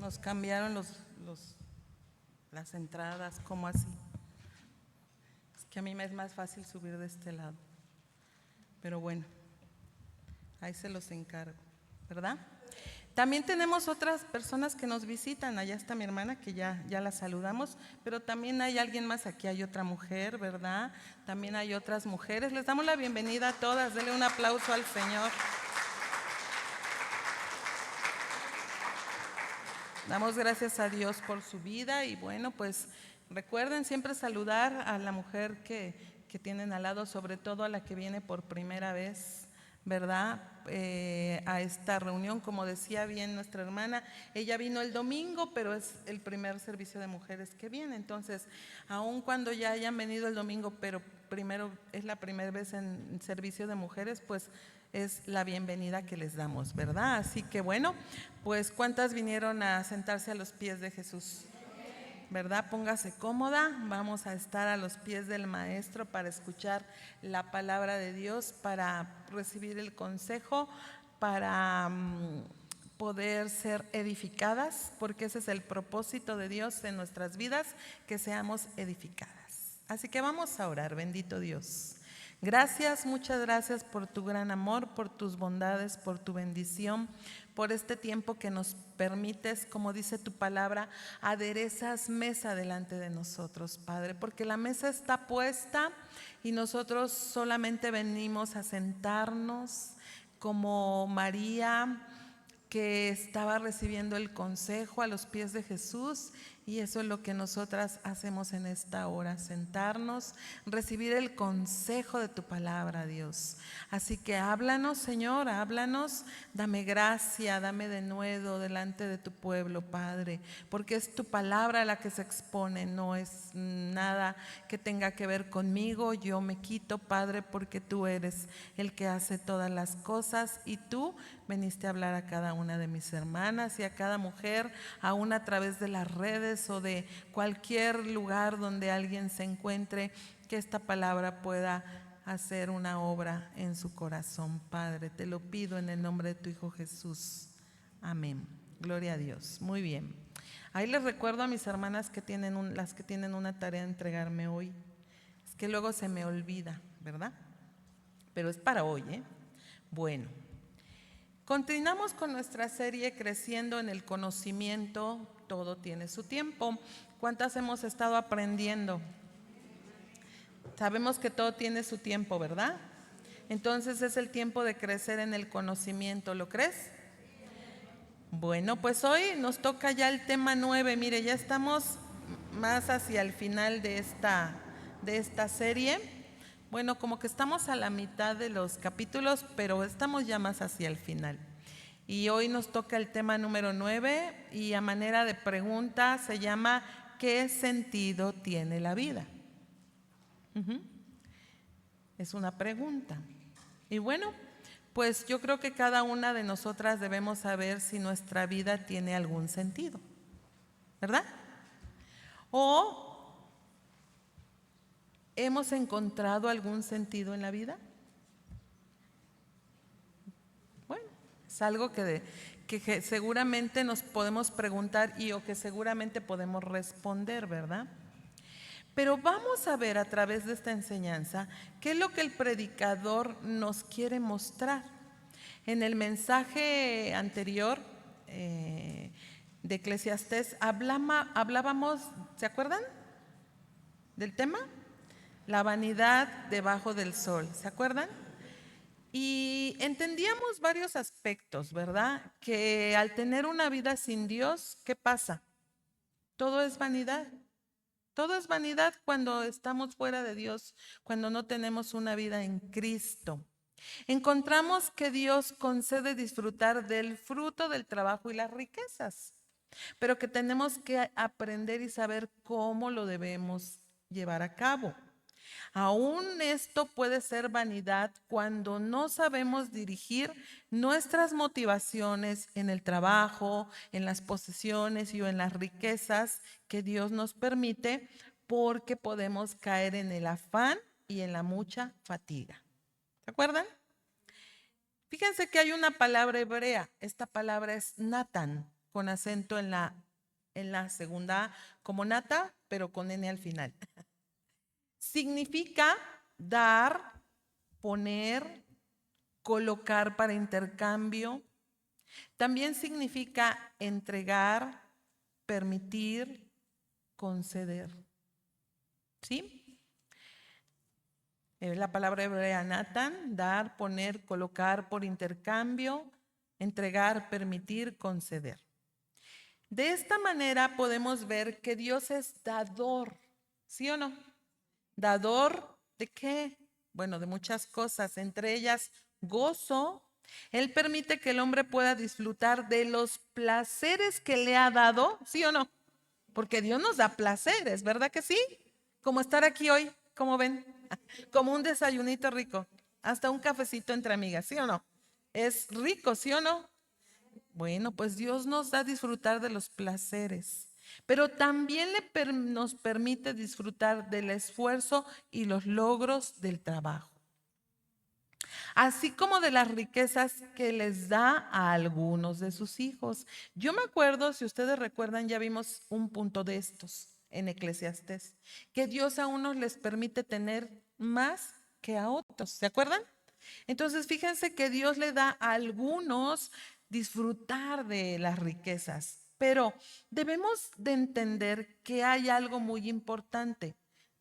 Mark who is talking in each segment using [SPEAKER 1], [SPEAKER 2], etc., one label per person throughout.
[SPEAKER 1] nos cambiaron las entradas, ¿cómo así? Es que a mí me es más fácil subir de este lado. Pero bueno, ahí se los encargo, ¿verdad? También tenemos otras personas que nos visitan. Allá está mi hermana, que ya la saludamos, pero también hay alguien más. Aquí hay otra mujer, ¿verdad? También hay otras mujeres. Les damos la bienvenida a todas. Denle un aplauso al Señor. Damos gracias a Dios por su vida y bueno, pues recuerden siempre saludar a la mujer que tienen al lado, sobre todo a la que viene por primera vez, ¿verdad? A esta reunión, como decía bien nuestra hermana, ella vino el domingo, pero es el primer servicio de mujeres que viene. Entonces, aun cuando ya hayan venido el domingo, pero primero es la primera vez en servicio de mujeres, pues es la bienvenida que les damos, ¿verdad? Así que bueno, pues ¿cuántas vinieron a sentarse a los pies de Jesús? ¿Verdad? Póngase cómoda, vamos a estar a los pies del Maestro para escuchar la palabra de Dios, para recibir el consejo, para poder ser edificadas, porque ese es el propósito de Dios en nuestras vidas, que seamos edificadas. Así que vamos a orar. Bendito Dios. Gracias, muchas gracias por tu gran amor, por tus bondades, por tu bendición, por este tiempo que nos permites, como dice tu palabra, aderezas mesa delante de nosotros, Padre, porque la mesa está puesta y nosotros solamente venimos a sentarnos como María, que estaba recibiendo el consejo a los pies de Jesús, y eso es lo que nosotras hacemos en esta hora, sentarnos, recibir el consejo de tu palabra, Dios. Así que háblanos, Señor, háblanos, dame gracia, dame denuedo delante de tu pueblo, Padre, porque es tu palabra la que se expone, no es nada que tenga que ver conmigo. Yo me quito, Padre, porque tú eres el que hace todas las cosas y tú veniste a hablar a cada una de mis hermanas y a cada mujer, aún a través de las redes o de cualquier lugar donde alguien se encuentre, que esta palabra pueda hacer una obra en su corazón, Padre. Te lo pido en el nombre de tu Hijo Jesús. Amén. Gloria a Dios. Muy bien. Ahí les recuerdo a mis hermanas que tienen las que tienen una tarea de entregarme hoy. Es que luego se me olvida, ¿verdad? Pero es para hoy, ¿eh? Bueno. Continuamos con nuestra serie Creciendo en el Conocimiento, todo tiene su tiempo. ¿Cuántas hemos estado aprendiendo? Sabemos que todo tiene su tiempo, ¿verdad? Entonces es el tiempo de crecer en el conocimiento, ¿lo crees? Bueno, pues hoy nos toca ya el tema 9. Mire, ya estamos más hacia el final de esta serie. Bueno, como que estamos a la mitad de los capítulos, pero estamos ya más hacia el final. Y hoy nos toca el tema número 9 y a manera de pregunta se llama ¿qué sentido tiene la vida? Es una pregunta. Y bueno, pues yo creo que cada una de nosotras debemos saber si nuestra vida tiene algún sentido, ¿verdad? ¿O hemos encontrado algún sentido en la vida? Bueno, es algo que seguramente nos podemos preguntar o que seguramente podemos responder, ¿verdad? Pero vamos a ver a través de esta enseñanza qué es lo que el predicador nos quiere mostrar. En el mensaje anterior de Eclesiastés hablábamos, ¿se acuerdan del tema? La vanidad debajo del sol, ¿se acuerdan? Y entendíamos varios aspectos, ¿verdad? Que al tener una vida sin Dios, ¿qué pasa? Todo es vanidad. Todo es vanidad cuando estamos fuera de Dios, cuando no tenemos una vida en Cristo. Encontramos que Dios concede disfrutar del fruto del trabajo y las riquezas, pero que tenemos que aprender y saber cómo lo debemos llevar a cabo. Aún esto puede ser vanidad cuando no sabemos dirigir nuestras motivaciones en el trabajo, en las posesiones y en las riquezas que Dios nos permite, porque podemos caer en el afán y en la mucha fatiga. ¿Se acuerdan? Fíjense que hay una palabra hebrea. Esta palabra es Natán. con acento en la segunda A, como Nata, pero con N al final. Significa dar, poner, colocar para intercambio. También significa entregar, permitir, conceder. ¿Sí? La palabra hebrea Natan, dar, poner, colocar por intercambio, entregar, permitir, conceder. De esta manera podemos ver que Dios es dador, ¿sí o no? ¿Dador de qué? Bueno, de muchas cosas, entre ellas gozo. Él permite que el hombre pueda disfrutar de los placeres que le ha dado, ¿sí o no? Porque Dios nos da placeres, ¿verdad que sí? Como estar aquí hoy, ¿cómo ven? Como un desayunito rico, hasta un cafecito entre amigas, ¿sí o no? Es rico, ¿sí o no? Bueno, pues Dios nos da a disfrutar de los placeres, pero también nos permite disfrutar del esfuerzo y los logros del trabajo, así como de las riquezas que les da a algunos de sus hijos. Yo me acuerdo, si ustedes recuerdan, ya vimos un punto de estos en Eclesiastés, que Dios a unos les permite tener más que a otros. ¿Se acuerdan? Entonces, fíjense que Dios le da a algunos disfrutar de las riquezas, pero debemos de entender que hay algo muy importante: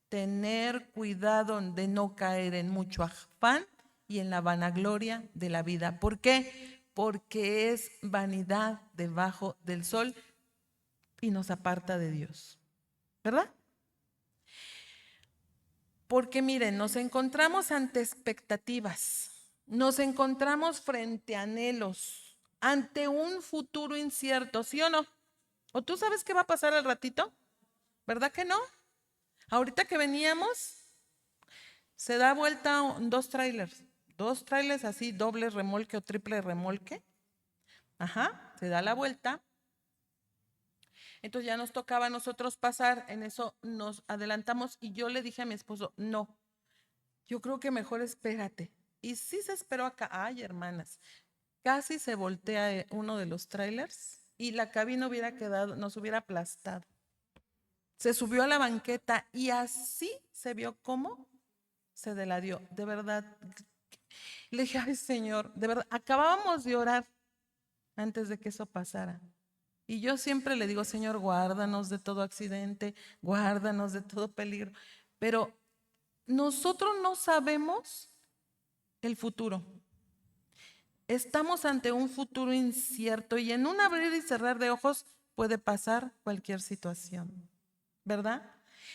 [SPEAKER 1] tener cuidado de no caer en mucho afán y en la vanagloria de la vida. ¿Por qué? Porque es vanidad debajo del sol y nos aparta de Dios, ¿verdad? Porque miren, nos encontramos ante expectativas, nos encontramos frente a anhelos, ante un futuro incierto, ¿sí o no? ¿O tú sabes qué va a pasar al ratito? ¿Verdad que no? Ahorita que veníamos, se da vuelta dos trailers así, doble remolque o triple remolque. Ajá, se da la vuelta. Entonces ya nos tocaba a nosotros pasar, en eso nos adelantamos y yo le dije a mi esposo, no, yo creo que mejor espérate. Y sí se esperó acá. Ay, hermanas, casi se voltea uno de los trailers y la cabina hubiera quedado, nos hubiera aplastado. Se subió a la banqueta y así se vio cómo se deladió. De verdad, le dije, ay Señor, de verdad, acabábamos de orar antes de que eso pasara. Y yo siempre le digo, Señor, guárdanos de todo accidente, guárdanos de todo peligro. Pero nosotros no sabemos el futuro. Estamos ante un futuro incierto y en un abrir y cerrar de ojos puede pasar cualquier situación, ¿verdad?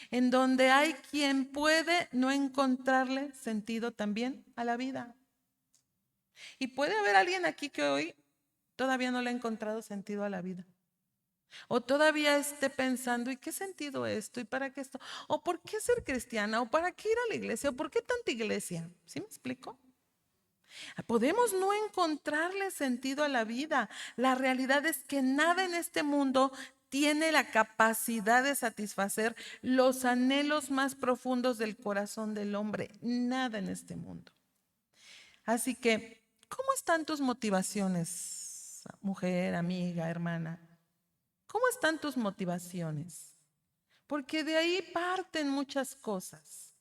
[SPEAKER 1] En donde hay quien puede no encontrarle sentido también a la vida. Y puede haber alguien aquí que hoy todavía no le ha encontrado sentido a la vida. O todavía esté pensando, ¿y qué sentido esto? ¿Y para qué esto? ¿O por qué ser cristiana? ¿O para qué ir a la iglesia? ¿O por qué tanta iglesia? ¿Sí me explico? Podemos no encontrarle sentido a la vida. La realidad es que nada en este mundo tiene la capacidad de satisfacer los anhelos más profundos del corazón del hombre. Nada en este mundo. Así que, ¿cómo están tus motivaciones, mujer, amiga, hermana? ¿Cómo están tus motivaciones? Porque de ahí parten muchas cosas.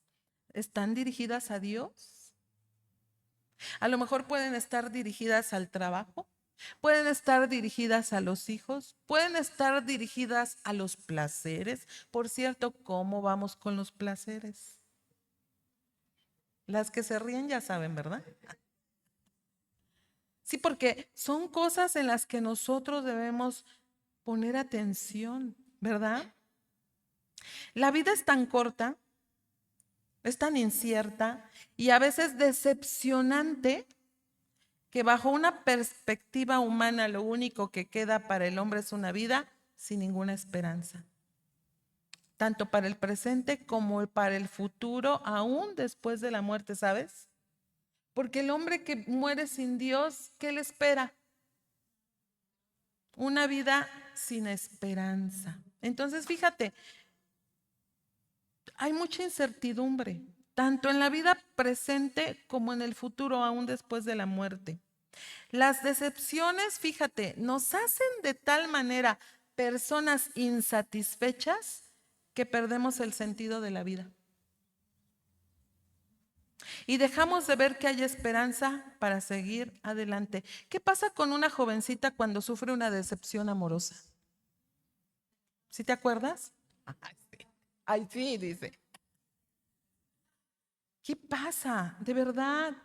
[SPEAKER 1] ¿Están dirigidas a Dios? A lo mejor pueden estar dirigidas al trabajo, pueden estar dirigidas a los hijos, pueden estar dirigidas a los placeres. Por cierto, ¿cómo vamos con los placeres? Las que se ríen ya saben, ¿verdad? Sí, porque son cosas en las que nosotros debemos poner atención, ¿verdad? La vida es tan corta, es tan incierta y a veces decepcionante que bajo una perspectiva humana lo único que queda para el hombre es una vida sin ninguna esperanza, tanto para el presente como para el futuro, aún después de la muerte, ¿sabes? Porque el hombre que muere sin Dios, ¿qué le espera? Una vida sin esperanza. Entonces, fíjate, hay mucha incertidumbre, tanto en la vida presente como en el futuro, aún después de la muerte. Las decepciones, fíjate, nos hacen de tal manera personas insatisfechas que perdemos el sentido de la vida. Y dejamos de ver que hay esperanza para seguir adelante. ¿Qué pasa con una jovencita cuando sufre una decepción amorosa? ¿Sí te acuerdas? Ay, sí. Ay, sí, dice. ¿Qué pasa? De verdad,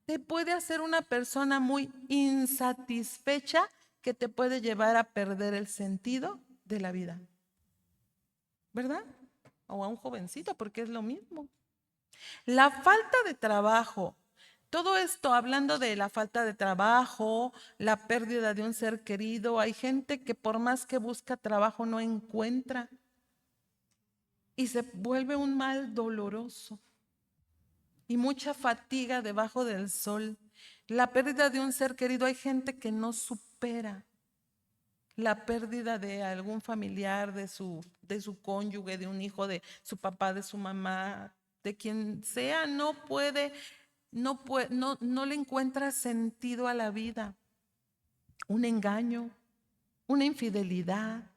[SPEAKER 1] te puede hacer una persona muy insatisfecha que te puede llevar a perder el sentido de la vida. ¿Verdad? O a un jovencito, porque es lo mismo. La falta de trabajo. Todo esto hablando de la falta de trabajo, la pérdida de un ser querido. Hay gente que por más que busca trabajo no encuentra y se vuelve un mal doloroso y mucha fatiga debajo del sol. La pérdida de un ser querido, hay gente que no supera la pérdida de algún familiar, de su cónyuge, de un hijo, de su papá, de su mamá, de quien sea, no le encuentra sentido a la vida. Un engaño, una infidelidad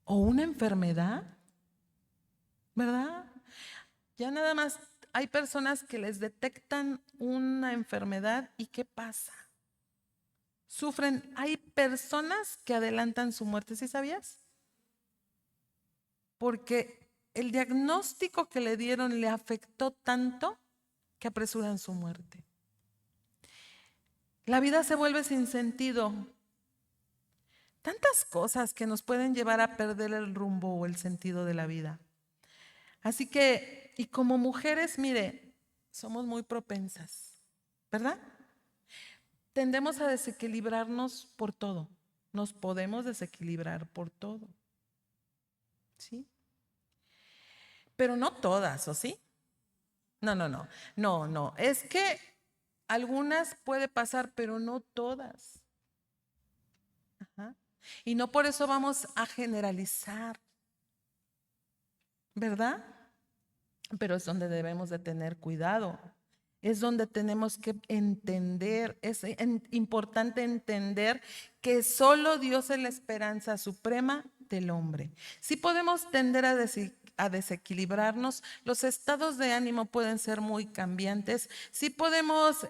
[SPEAKER 1] o una enfermedad, ¿verdad? Ya nada más hay personas que les detectan una enfermedad y ¿qué pasa? Sufren. Hay personas que adelantan su muerte, ¿sí sabías? Porque el diagnóstico que le dieron le afectó tanto que apresuran su muerte. La vida se vuelve sin sentido. Tantas cosas que nos pueden llevar a perder el rumbo o el sentido de la vida. Así que, y como mujeres, mire, somos muy propensas, ¿verdad? Tendemos a desequilibrarnos por todo. Nos podemos desequilibrar por todo. ¿Sí? Pero no todas, ¿o sí? No. Es que algunas puede pasar, pero no todas. Ajá. Y no por eso vamos a generalizar, ¿verdad? Pero es donde debemos de tener cuidado. Es donde tenemos que entender, es importante entender que solo Dios es la esperanza suprema del hombre. Sí podemos tender a desequilibrarnos, los estados de ánimo pueden ser muy cambiantes, sí podemos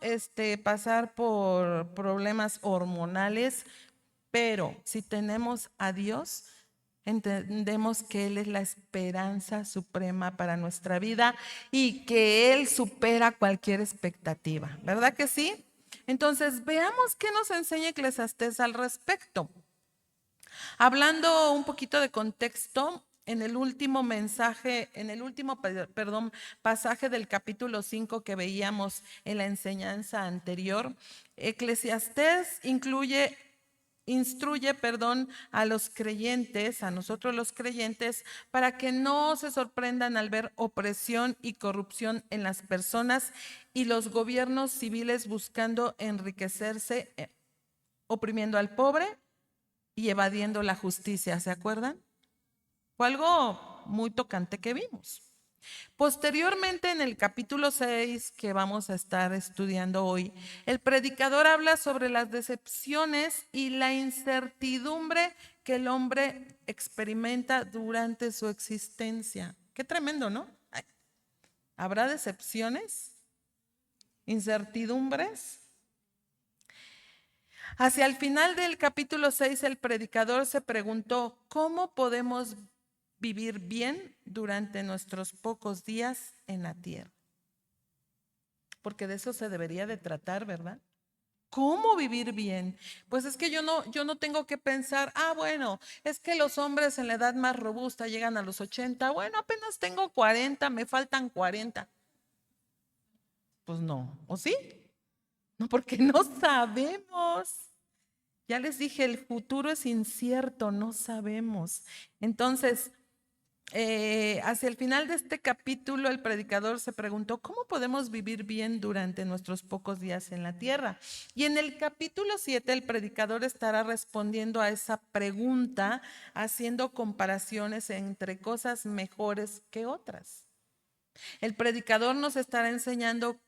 [SPEAKER 1] pasar por problemas hormonales, pero si tenemos a Dios, entendemos que Él es la esperanza suprema para nuestra vida y que Él supera cualquier expectativa. ¿Verdad que sí? Entonces, veamos qué nos enseña Eclesiastés al respecto. Hablando un poquito de contexto, en el último mensaje, en el último, pasaje del capítulo 5 que veíamos en la enseñanza anterior, Eclesiastés instruye, a los creyentes, a nosotros los creyentes, para que no se sorprendan al ver opresión y corrupción en las personas y los gobiernos civiles buscando enriquecerse, oprimiendo al pobre y evadiendo la justicia. ¿Se acuerdan? Fue algo muy tocante que vimos. Posteriormente, en el capítulo 6 que vamos a estar estudiando hoy, el predicador habla sobre las decepciones y la incertidumbre que el hombre experimenta durante su existencia. Qué tremendo, ¿no? Ay, ¿habrá decepciones? ¿Incertidumbres? Hacia el final del capítulo 6, el predicador se preguntó, ¿cómo podemos vivir bien durante nuestros pocos días en la tierra? Porque de eso se debería de tratar, ¿verdad? ¿Cómo vivir bien? Pues es que yo no tengo que pensar, bueno, es que los hombres en la edad más robusta llegan a los 80, bueno, apenas tengo 40, me faltan 40. Pues no, ¿o sí? No, porque no sabemos. Ya les dije, el futuro es incierto, no sabemos. Entonces, hacia el final de este capítulo, el predicador se preguntó, ¿cómo podemos vivir bien durante nuestros pocos días en la tierra? Y en el capítulo 7, el predicador estará respondiendo a esa pregunta, haciendo comparaciones entre cosas mejores que otras. El predicador nos estará enseñando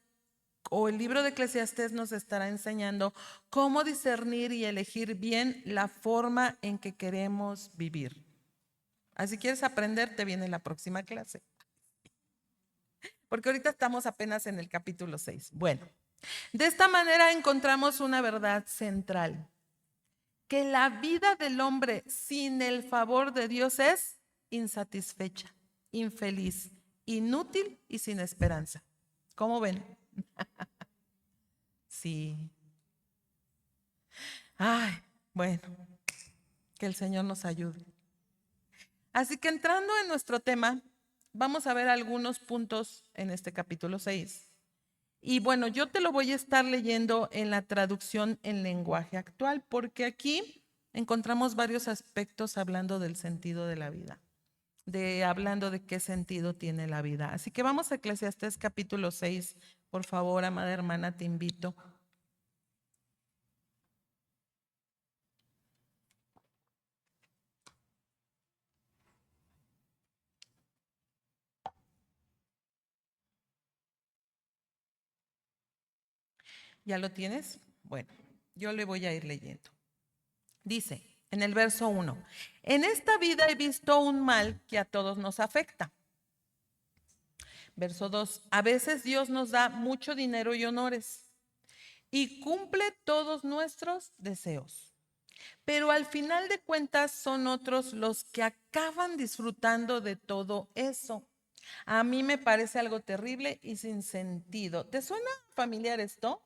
[SPEAKER 1] o el libro de Eclesiastés nos estará enseñando cómo discernir y elegir bien la forma en que queremos vivir. Así quieres aprender, te viene la próxima clase. Porque ahorita estamos apenas en el capítulo 6. Bueno, de esta manera encontramos una verdad central, que la vida del hombre sin el favor de Dios es insatisfecha, infeliz, inútil y sin esperanza. ¿Cómo ven? Sí. Ay, bueno, que el Señor nos ayude. Así que entrando en nuestro tema, vamos a ver algunos puntos en este capítulo 6. Y bueno, yo te lo voy a estar leyendo en la traducción en lenguaje actual, porque aquí encontramos varios aspectos hablando del sentido de la vida, hablando de qué sentido tiene la vida. Así que vamos a Eclesiastés capítulo 6. Por favor, amada hermana, te invito. ¿Ya lo tienes? Bueno, yo le voy a ir leyendo. Dice en el verso 1, en esta vida he visto un mal que a todos nos afecta. Verso 2, a veces Dios nos da mucho dinero y honores y cumple todos nuestros deseos. Pero al final de cuentas son otros los que acaban disfrutando de todo eso. A mí me parece algo terrible y sin sentido. ¿Te suena familiar esto?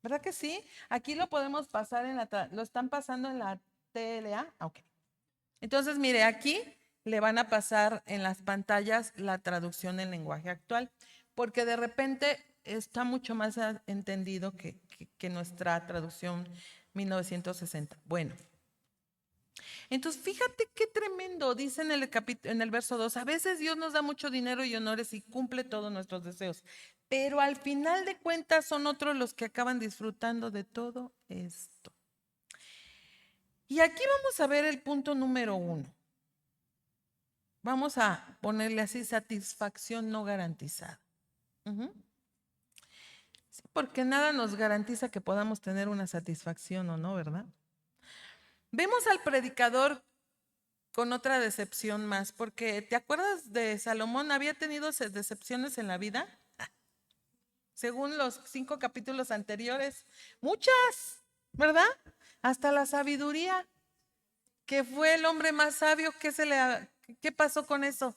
[SPEAKER 1] ¿Verdad que sí? Aquí lo podemos pasar lo están pasando en la TLA. Ok. Entonces, mire, aquí le van a pasar en las pantallas la traducción en lenguaje actual, porque de repente está mucho más entendido que nuestra traducción 1960. Bueno, entonces fíjate qué tremendo, dice en el verso 2, a veces Dios nos da mucho dinero y honores y cumple todos nuestros deseos, pero al final de cuentas son otros los que acaban disfrutando de todo esto. Y aquí vamos a ver el punto número 1. Vamos a ponerle así, satisfacción no garantizada. Sí, porque nada nos garantiza que podamos tener una satisfacción o no, ¿verdad? Vemos al predicador con otra decepción más, porque ¿te acuerdas de Salomón? Había tenido decepciones en la vida, según los 5 capítulos anteriores, muchas, ¿verdad? Hasta la sabiduría, que fue el hombre más sabio, ¿qué pasó con eso?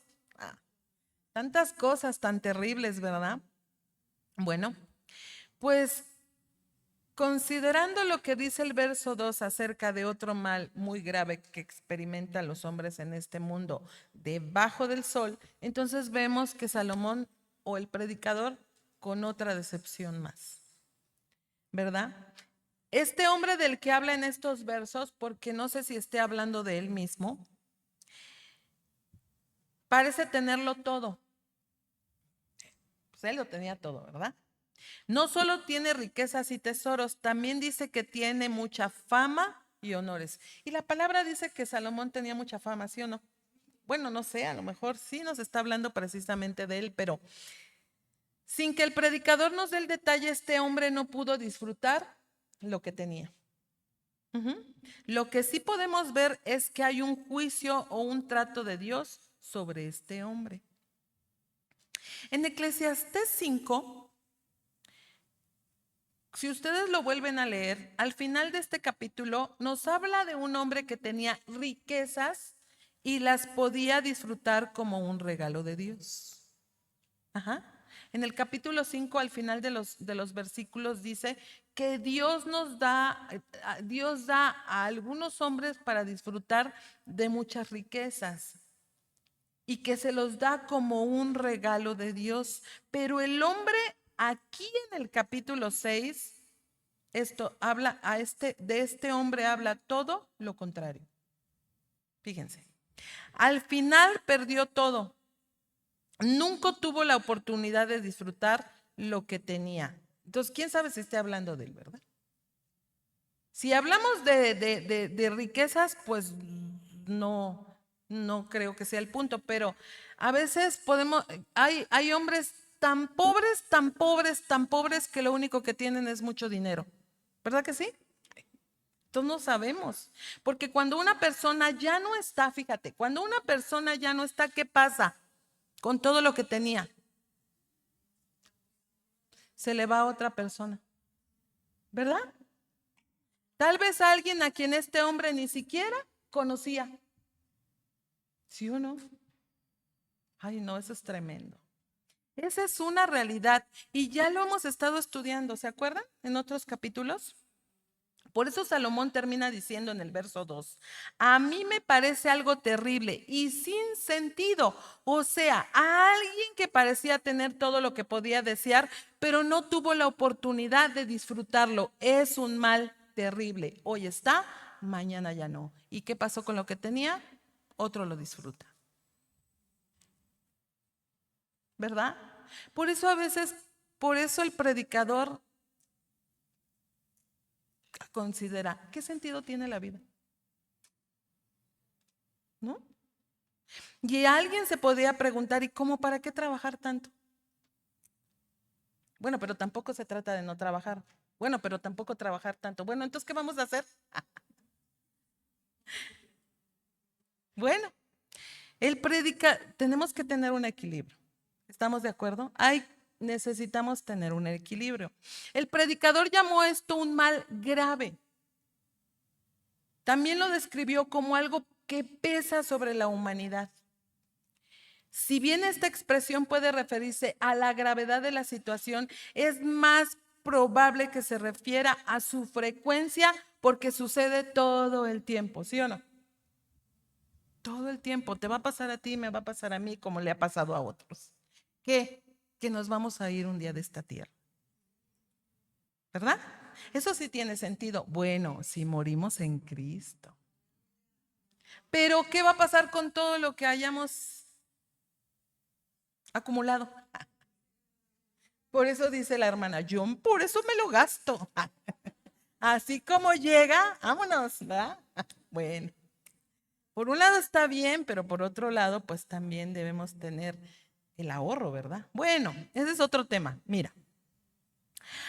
[SPEAKER 1] Tantas cosas tan terribles, ¿verdad? Bueno, pues considerando lo que dice el verso 2 acerca de otro mal muy grave que experimentan los hombres en este mundo debajo del sol, entonces vemos que Salomón o el predicador con otra decepción más, ¿verdad? Este hombre del que habla en estos versos, porque no sé si esté hablando de él mismo, parece tenerlo todo. Pues él lo tenía todo, ¿verdad? No solo tiene riquezas y tesoros, también dice que tiene mucha fama y honores. Y la palabra dice que Salomón tenía mucha fama, ¿sí o no? Bueno, no sé, a lo mejor sí nos está hablando precisamente de él, pero sin que el predicador nos dé el detalle, este hombre no pudo disfrutar lo que tenía. Lo que sí podemos ver es que hay un juicio o un trato de Dios sobre este hombre. En Eclesiastés 5, si ustedes lo vuelven a leer, al final de este capítulo nos habla de un hombre que tenía riquezas y las podía disfrutar como un regalo de Dios. Ajá. En el capítulo 5, al final de los versículos, dice que Dios da a algunos hombres para disfrutar de muchas riquezas y que se los da como un regalo de Dios. Pero el hombre aquí en el capítulo 6, esto habla de este hombre habla todo lo contrario. Fíjense, al final perdió todo. Nunca tuvo la oportunidad de disfrutar lo que tenía. Entonces, ¿quién sabe si esté hablando de él, verdad? Si hablamos de riquezas, pues no creo que sea el punto, pero a veces hay hombres tan pobres, tan pobres, tan pobres que lo único que tienen es mucho dinero. ¿Verdad que sí? Entonces no sabemos, porque cuando una persona ya no está, fíjate, cuando una persona ya no está, ¿qué pasa con todo lo que tenía? Se le va a otra persona, ¿verdad? Tal vez a alguien a quien este hombre ni siquiera conocía. ¿Sí o no? Ay, no, eso es tremendo. Esa es una realidad y ya lo hemos estado estudiando, ¿se acuerdan? En otros capítulos. Por eso Salomón termina diciendo en el verso 2, a mí me parece algo terrible y sin sentido. O sea, a alguien que parecía tener todo lo que podía desear, pero no tuvo la oportunidad de disfrutarlo. Es un mal terrible. Hoy está, mañana ya no. ¿Y qué pasó con lo que tenía? Otro lo disfruta. ¿Verdad? Por eso a veces, por eso el predicador considera, ¿qué sentido tiene la vida? ¿No? Y alguien se podía preguntar, ¿y cómo para qué trabajar tanto? Bueno, pero tampoco se trata de no trabajar. Bueno, pero tampoco trabajar tanto. Bueno, entonces, ¿qué vamos a hacer? Bueno, tenemos que tener un equilibrio. ¿Estamos de acuerdo? Necesitamos tener un equilibrio. El predicador llamó esto un mal grave. También lo describió como algo que pesa sobre la humanidad. Si bien esta expresión puede referirse a la gravedad de la situación, es más probable que se refiera a su frecuencia porque sucede todo el tiempo, ¿sí o no? Todo el tiempo. Te va a pasar a ti, me va a pasar a mí, como le ha pasado a otros. ¿Qué? Que nos vamos a ir un día de esta tierra. ¿Verdad? Eso sí tiene sentido. Bueno, si morimos en Cristo. Pero ¿qué va a pasar con todo lo que hayamos acumulado? Por eso dice la hermana, yo por eso me lo gasto. Así como llega, vámonos, ¿verdad? Bueno, por un lado está bien, pero por otro lado, pues también debemos tener el ahorro, ¿verdad? Bueno, ese es otro tema. Mira,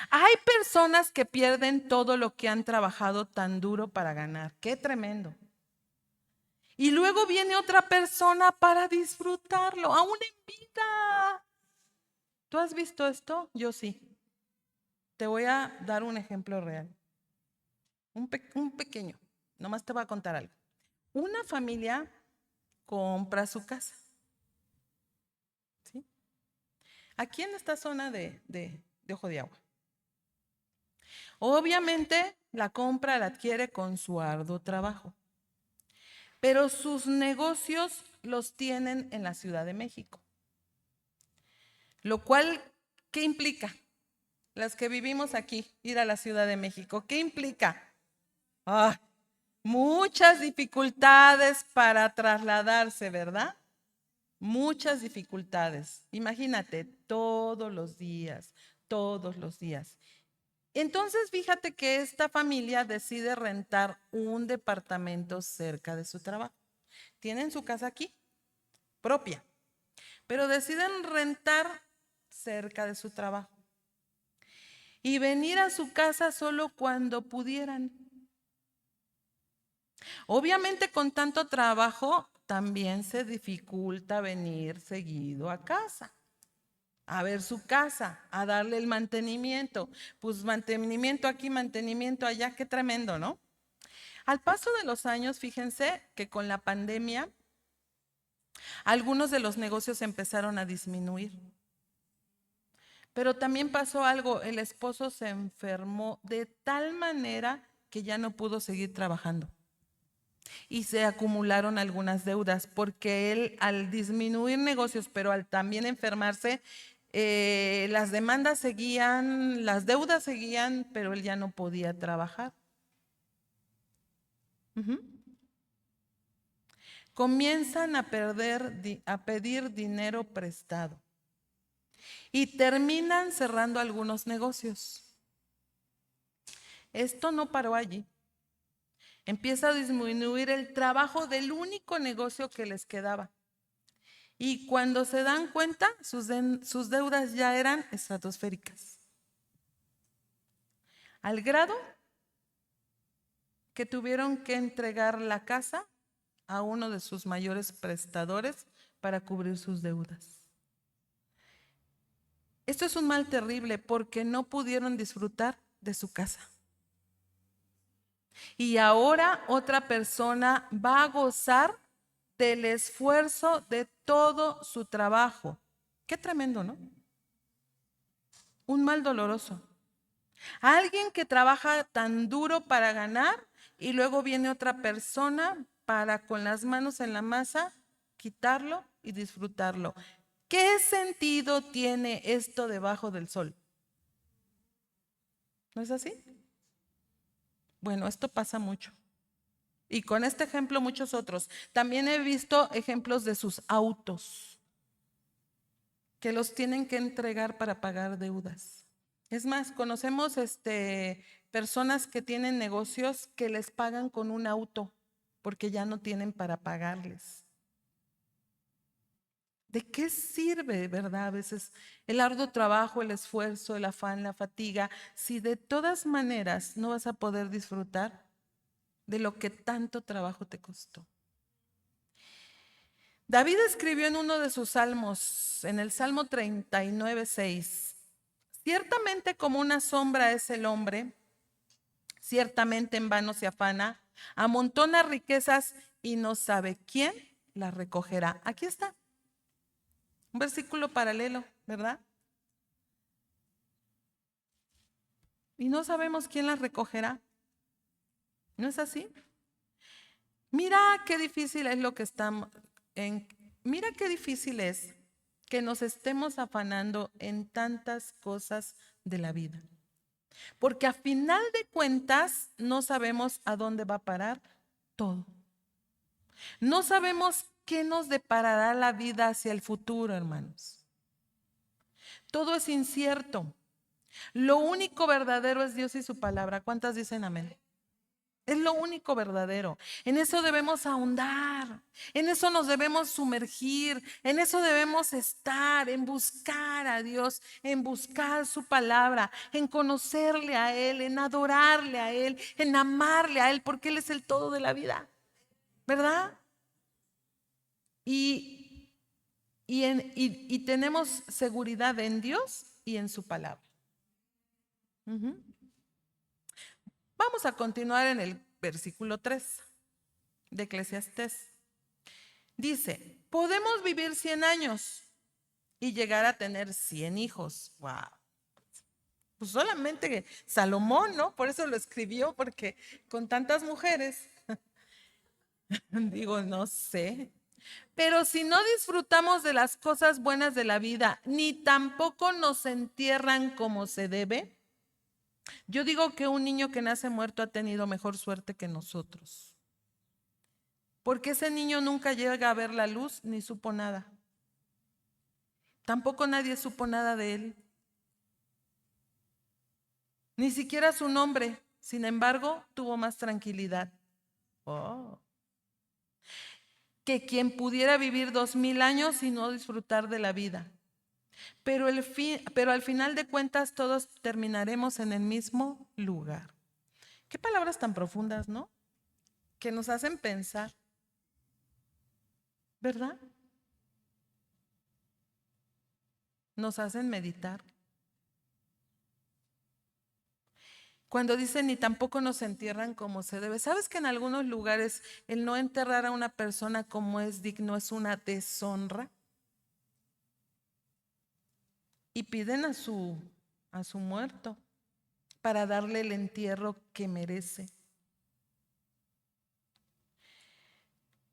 [SPEAKER 1] hay personas que pierden todo lo que han trabajado tan duro para ganar. Qué tremendo. Y luego viene otra persona para disfrutarlo, aún en vida. ¿Tú has visto esto? Yo sí. Te voy a dar un ejemplo real. Un pequeño. Nomás te voy a contar algo. Una familia compra su casa. ¿Sí? Aquí en esta zona de Ojo de Agua. Obviamente la compra la adquiere con su arduo trabajo. Pero sus negocios los tienen en la Ciudad de México. Lo cual, ¿qué implica? Las que vivimos aquí, ir a la Ciudad de México, ¿qué implica? Ah, muchas dificultades para trasladarse, ¿verdad? Muchas dificultades. Imagínate, todos los días, todos los días. Entonces, fíjate que esta familia decide rentar un departamento cerca de su trabajo. Tienen su casa aquí, propia, pero deciden rentar cerca de su trabajo y venir a su casa solo cuando pudieran. Obviamente con tanto trabajo también se dificulta venir seguido a casa, a ver su casa, a darle el mantenimiento. Pues mantenimiento aquí, mantenimiento allá, qué tremendo, ¿no? Al paso de los años, fíjense que con la pandemia, algunos de los negocios empezaron a disminuir. Pero también pasó algo, el esposo se enfermó de tal manera que ya no pudo seguir trabajando. Y se acumularon algunas deudas porque él al disminuir negocios, pero al también enfermarse, las demandas seguían, las deudas seguían, pero él ya no podía trabajar. Ujú. Comienzan a pedir dinero prestado y terminan cerrando algunos negocios. Esto no paró allí. Empieza a disminuir el trabajo del único negocio que les quedaba. Y cuando se dan cuenta, sus deudas ya eran estratosféricas. Al grado que tuvieron que entregar la casa a uno de sus mayores prestadores para cubrir sus deudas. Esto es un mal terrible porque no pudieron disfrutar de su casa. Y ahora otra persona va a gozar del esfuerzo de todo su trabajo. Qué tremendo, ¿no? Un mal doloroso. Alguien que trabaja tan duro para ganar y luego viene otra persona para con las manos en la masa quitarlo y disfrutarlo. ¿Qué sentido tiene esto debajo del sol? ¿No es así? Bueno, esto pasa mucho. Y con este ejemplo muchos otros. También he visto ejemplos de sus autos que los tienen que entregar para pagar deudas. Es más, conocemos personas que tienen negocios que les pagan con un auto porque ya no tienen para pagarles. ¿De qué sirve, verdad? A veces el arduo trabajo, el esfuerzo, el afán, la fatiga, si de todas maneras no vas a poder disfrutar de lo que tanto trabajo te costó. David escribió en uno de sus salmos, en el Salmo 39:6, ciertamente como una sombra es el hombre, ciertamente en vano se afana, amontona riquezas y no sabe quién las recogerá. Aquí está, un versículo paralelo, ¿verdad? Y no sabemos quién las recogerá. ¿No es así? Mira qué difícil es lo que estamos mira qué difícil es que nos estemos afanando en tantas cosas de la vida. Porque a final de cuentas no sabemos a dónde va a parar todo. No sabemos qué nos deparará la vida hacia el futuro, hermanos. Todo es incierto. Lo único verdadero es Dios y su palabra. ¿Cuántas dicen amén? Es lo único verdadero. En eso debemos ahondar, en eso nos debemos sumergir, en eso debemos estar, en buscar a Dios, en buscar su palabra, en conocerle a Él, en adorarle a Él, en amarle a Él, porque Él es el todo de la vida, ¿verdad? Y tenemos seguridad en Dios y en su palabra. Ujú. Vamos a continuar en el versículo 3 de Eclesiastés. Dice, podemos vivir 100 años y llegar a tener 100 hijos. Wow. Pues solamente Salomón, ¿no? Por eso lo escribió, porque con tantas mujeres, digo, no sé. Pero si no disfrutamos de las cosas buenas de la vida, ni tampoco nos entierran como se debe, yo digo que un niño que nace muerto ha tenido mejor suerte que nosotros. Porque ese niño nunca llega a ver la luz ni supo nada. Tampoco nadie supo nada de él. Ni siquiera su nombre. Sin embargo, tuvo más tranquilidad. Oh. Que quien pudiera vivir 2000 años y no disfrutar de la vida. Pero al final de cuentas todos terminaremos en el mismo lugar. Qué palabras tan profundas, ¿no? Que nos hacen pensar, ¿verdad? Nos hacen meditar. Cuando dicen ni tampoco nos entierran como se debe. ¿Sabes que en algunos lugares el no enterrar a una persona como es digno es una deshonra? Y piden a su muerto para darle el entierro que merece.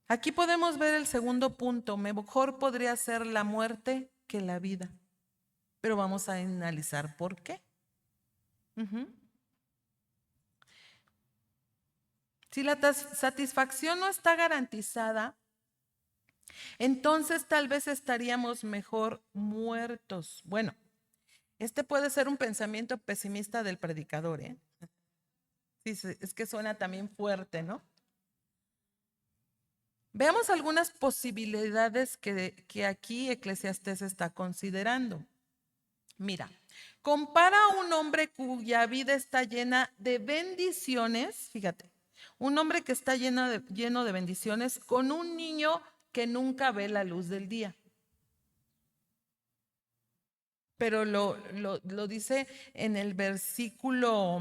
[SPEAKER 1] Aquí podemos ver el segundo punto. Mejor podría ser la muerte que la vida. Pero vamos a analizar por qué. Si la satisfacción no está garantizada, entonces tal vez estaríamos mejor muertos. Bueno, este puede ser un pensamiento pesimista del predicador, ¿eh? Sí, es que suena también fuerte, ¿no? Veamos algunas posibilidades que aquí Eclesiastés está considerando. Mira, compara a un hombre cuya vida está llena de bendiciones, fíjate, un hombre que está lleno de bendiciones con un niño que nunca ve la luz del día. Pero lo dice en el versículo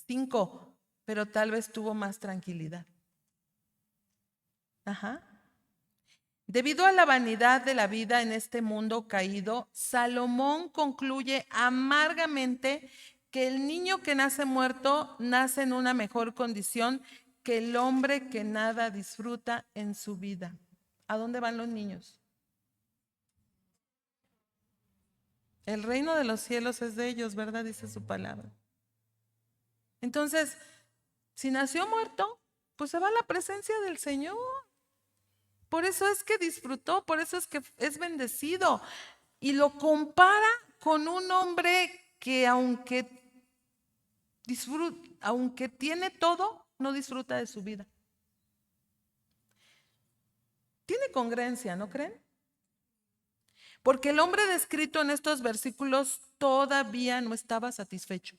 [SPEAKER 1] 5, pero tal vez tuvo más tranquilidad. Ajá. Debido a la vanidad de la vida en este mundo caído, Salomón concluye amargamente que el niño que nace muerto nace en una mejor condición que el hombre que nada disfruta en su vida. ¿A dónde van los niños? El reino de los cielos es de ellos, ¿verdad? Dice su palabra. Entonces, si nació muerto, pues se va a la presencia del Señor. Por eso es que disfrutó, por eso es que es bendecido. Y lo compara con un hombre que aunque tiene todo, no disfruta de su vida. Tiene congruencia, ¿no creen? Porque el hombre descrito en estos versículos todavía no estaba satisfecho.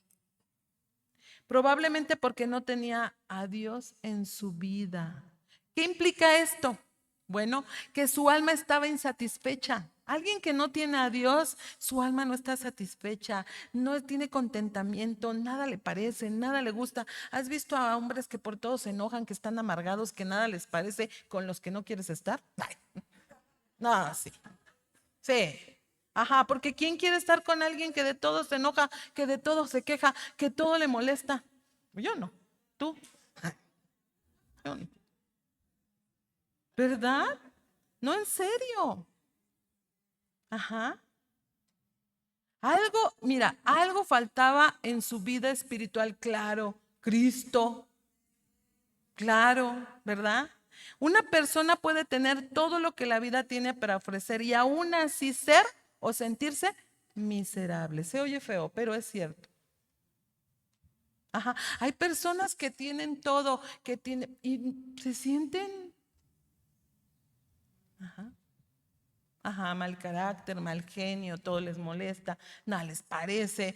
[SPEAKER 1] Probablemente porque no tenía a Dios en su vida. ¿Qué implica esto? Bueno, que su alma estaba insatisfecha. Alguien que no tiene a Dios, su alma no está satisfecha, no tiene contentamiento, nada le parece, nada le gusta. ¿Has visto a hombres que por todo se enojan, que están amargados, que nada les parece, con los que no quieres estar? Ay. No, sí. Sí. Ajá, porque ¿quién quiere estar con alguien que de todo se enoja, que de todo se queja, que todo le molesta? Yo no. ¿Tú? Yo no. ¿Verdad? No, en serio. Ajá. Mira, algo faltaba en su vida espiritual, claro. Cristo, claro, ¿verdad? Una persona puede tener todo lo que la vida tiene para ofrecer y aún así ser o sentirse miserable. Se oye feo, pero es cierto. Ajá. Hay personas que tienen todo, que tienen y se sienten, ajá, ajá, mal carácter, mal genio, todo les molesta, nada les parece.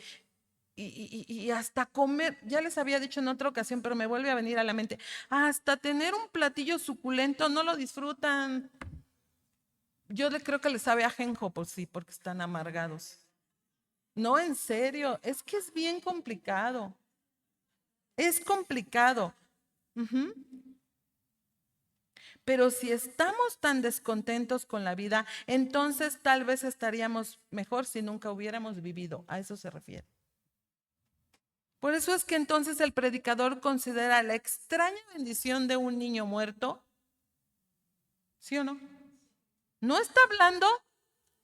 [SPEAKER 1] Y hasta comer, ya les había dicho en otra ocasión, pero me vuelve a venir a la mente, hasta tener un platillo suculento no lo disfrutan. Yo le creo que les sabe a ajenjo, pues sí, porque están amargados. No, en serio, es que es bien complicado. Es complicado. Ujú. Pero si estamos tan descontentos con la vida, entonces tal vez estaríamos mejor si nunca hubiéramos vivido. A eso se refiere. Por eso es que entonces el predicador considera la extraña bendición de un niño muerto. ¿Sí o no? No está hablando,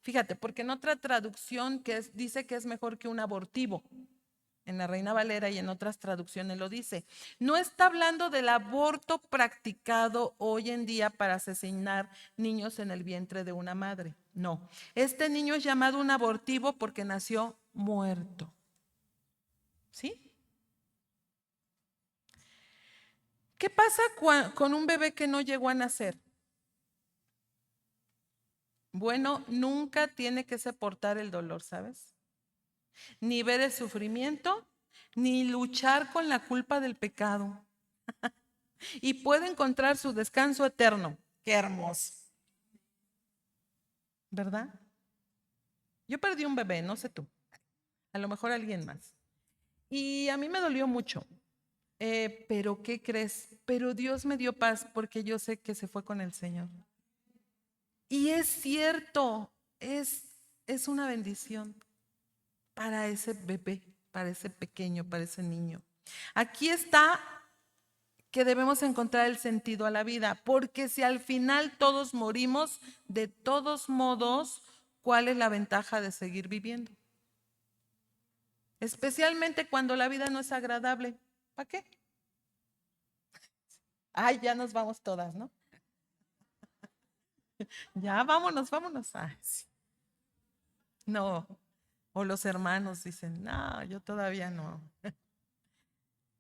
[SPEAKER 1] fíjate, porque en otra traducción dice que es mejor que un abortivo. En la Reina Valera y en otras traducciones lo dice. No está hablando del aborto practicado hoy en día para asesinar niños en el vientre de una madre. No. Este niño es llamado un abortivo porque nació muerto. ¿Sí? ¿Qué pasa con un bebé que no llegó a nacer? Bueno, nunca tiene que soportar el dolor, ¿sabes? Ni ver el sufrimiento, ni luchar con la culpa del pecado. Y puede encontrar su descanso eterno. Qué hermoso, ¿verdad? Yo perdí un bebé, no sé tú, a lo mejor alguien más. Y a mí me dolió mucho. Pero ¿qué crees? Pero Dios me dio paz porque yo sé que se fue con el Señor. Y es cierto, es una bendición para ese bebé, para ese pequeño, para ese niño. Aquí está que debemos encontrar el sentido a la vida, porque si al final todos morimos, de todos modos, ¿cuál es la ventaja de seguir viviendo? Especialmente cuando la vida no es agradable. ¿Para qué? Ay, ya nos vamos todas, ¿no? Ya vámonos, vámonos. Ay, sí. No. O los hermanos dicen, no, yo todavía no.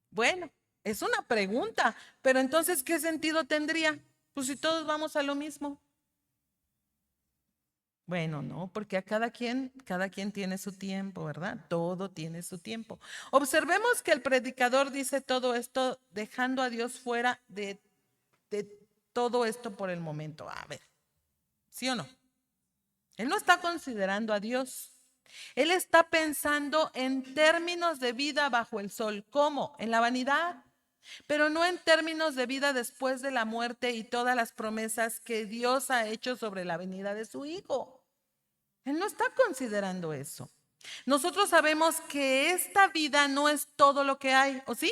[SPEAKER 1] Bueno, es una pregunta, pero entonces, ¿qué sentido tendría? Pues si todos vamos a lo mismo. Bueno, no, porque a cada quien tiene su tiempo, ¿verdad? Todo tiene su tiempo. Observemos que el predicador dice todo esto dejando a Dios fuera de todo esto por el momento. A ver, ¿sí o no? Él no está considerando a Dios. Él está pensando en términos de vida bajo el sol. ¿Cómo? En la vanidad, pero no en términos de vida después de la muerte y todas las promesas que Dios ha hecho sobre la venida de su Hijo. Él no está considerando eso. Nosotros sabemos que esta vida no es todo lo que hay, ¿o sí?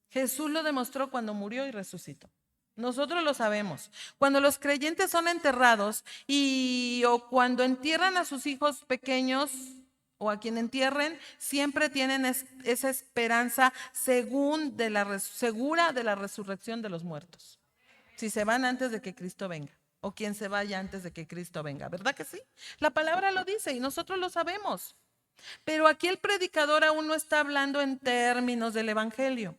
[SPEAKER 1] Jesús lo demostró cuando murió y resucitó. Nosotros lo sabemos. Cuando los creyentes son enterrados o cuando entierran a sus hijos pequeños o a quien entierren, siempre tienen esa esperanza segura de la resurrección de los muertos. Si se van antes de que Cristo venga o quien se vaya antes de que Cristo venga, ¿verdad que sí? La palabra lo dice y nosotros lo sabemos. Pero aquí el predicador aún no está hablando en términos del evangelio.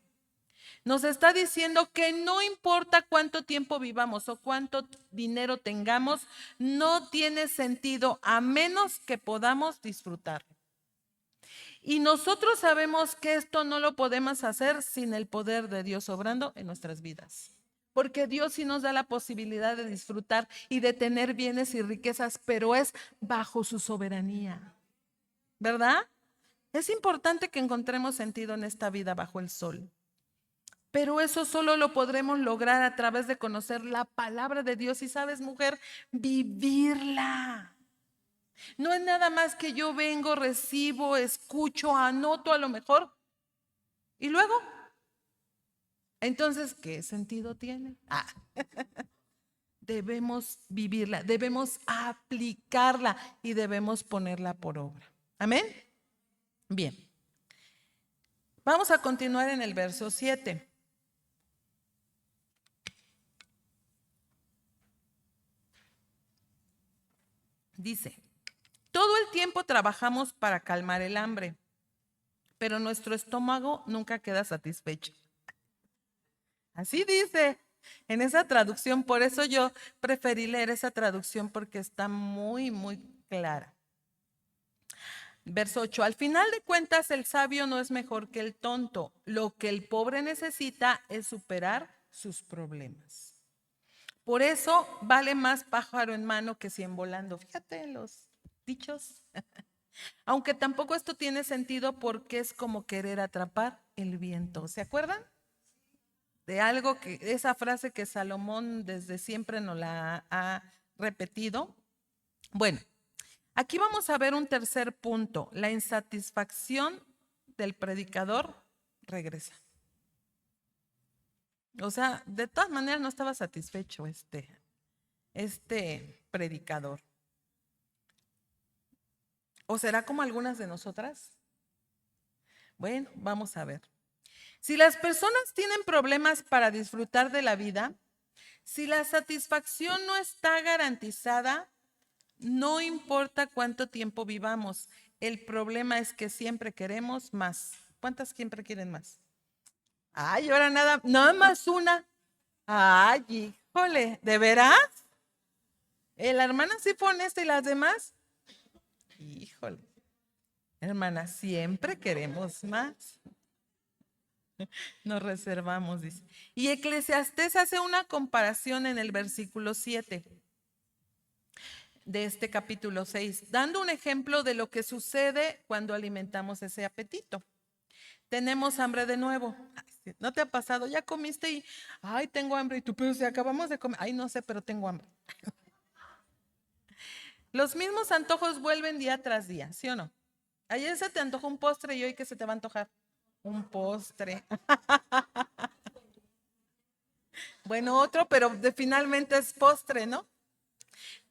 [SPEAKER 1] Nos está diciendo que no importa cuánto tiempo vivamos o cuánto dinero tengamos, no tiene sentido a menos que podamos disfrutar. Y nosotros sabemos que esto no lo podemos hacer sin el poder de Dios obrando en nuestras vidas. Porque Dios sí nos da la posibilidad de disfrutar y de tener bienes y riquezas, pero es bajo su soberanía. ¿Verdad? Es importante que encontremos sentido en esta vida bajo el sol. Pero eso solo lo podremos lograr a través de conocer la palabra de Dios y, sabes, mujer, vivirla. No es nada más que yo vengo, recibo, escucho, anoto a lo mejor y luego, entonces, ¿qué sentido tiene? Debemos vivirla, debemos aplicarla y debemos ponerla por obra. Amén. Bien. Vamos a continuar en el verso 7. Dice, todo el tiempo trabajamos para calmar el hambre, pero nuestro estómago nunca queda satisfecho. Así dice en esa traducción, por eso yo preferí leer esa traducción porque está muy, muy clara. Verso 8, al final de cuentas el sabio no es mejor que el tonto. Lo que el pobre necesita es superar sus problemas. Por eso vale más pájaro en mano que 100 volando. Fíjate los dichos. Aunque tampoco esto tiene sentido porque es como querer atrapar el viento. ¿Se acuerdan? De algo que, esa frase que Salomón desde siempre nos la ha repetido. Bueno, aquí vamos a ver un tercer punto. La insatisfacción del predicador regresa. O sea, de todas maneras no estaba satisfecho este predicador. ¿O será como algunas de nosotras? Bueno, vamos a ver. Si las personas tienen problemas para disfrutar de la vida, si la satisfacción no está garantizada, no importa cuánto tiempo vivamos, el problema es que siempre queremos más. ¿Cuántas siempre quieren más? Ay, ahora nada más una. Ay, híjole, ¿de veras? ¿La hermana sí fue honesta y las demás? Híjole, hermana, siempre queremos más. Nos reservamos, dice. Y Eclesiastés hace una comparación en el versículo 7 de este capítulo 6, dando un ejemplo de lo que sucede cuando alimentamos ese apetito. Tenemos hambre de nuevo. ¿No te ha pasado? Ya comiste y, ay, tengo hambre. Y tú, pero si acabamos de comer. Ay, no sé, pero tengo hambre. Los mismos antojos vuelven día tras día, ¿sí o no? Ayer se te antojó un postre y hoy ¿qué se te va a antojar? Un postre. Bueno, otro, pero finalmente es postre, ¿no?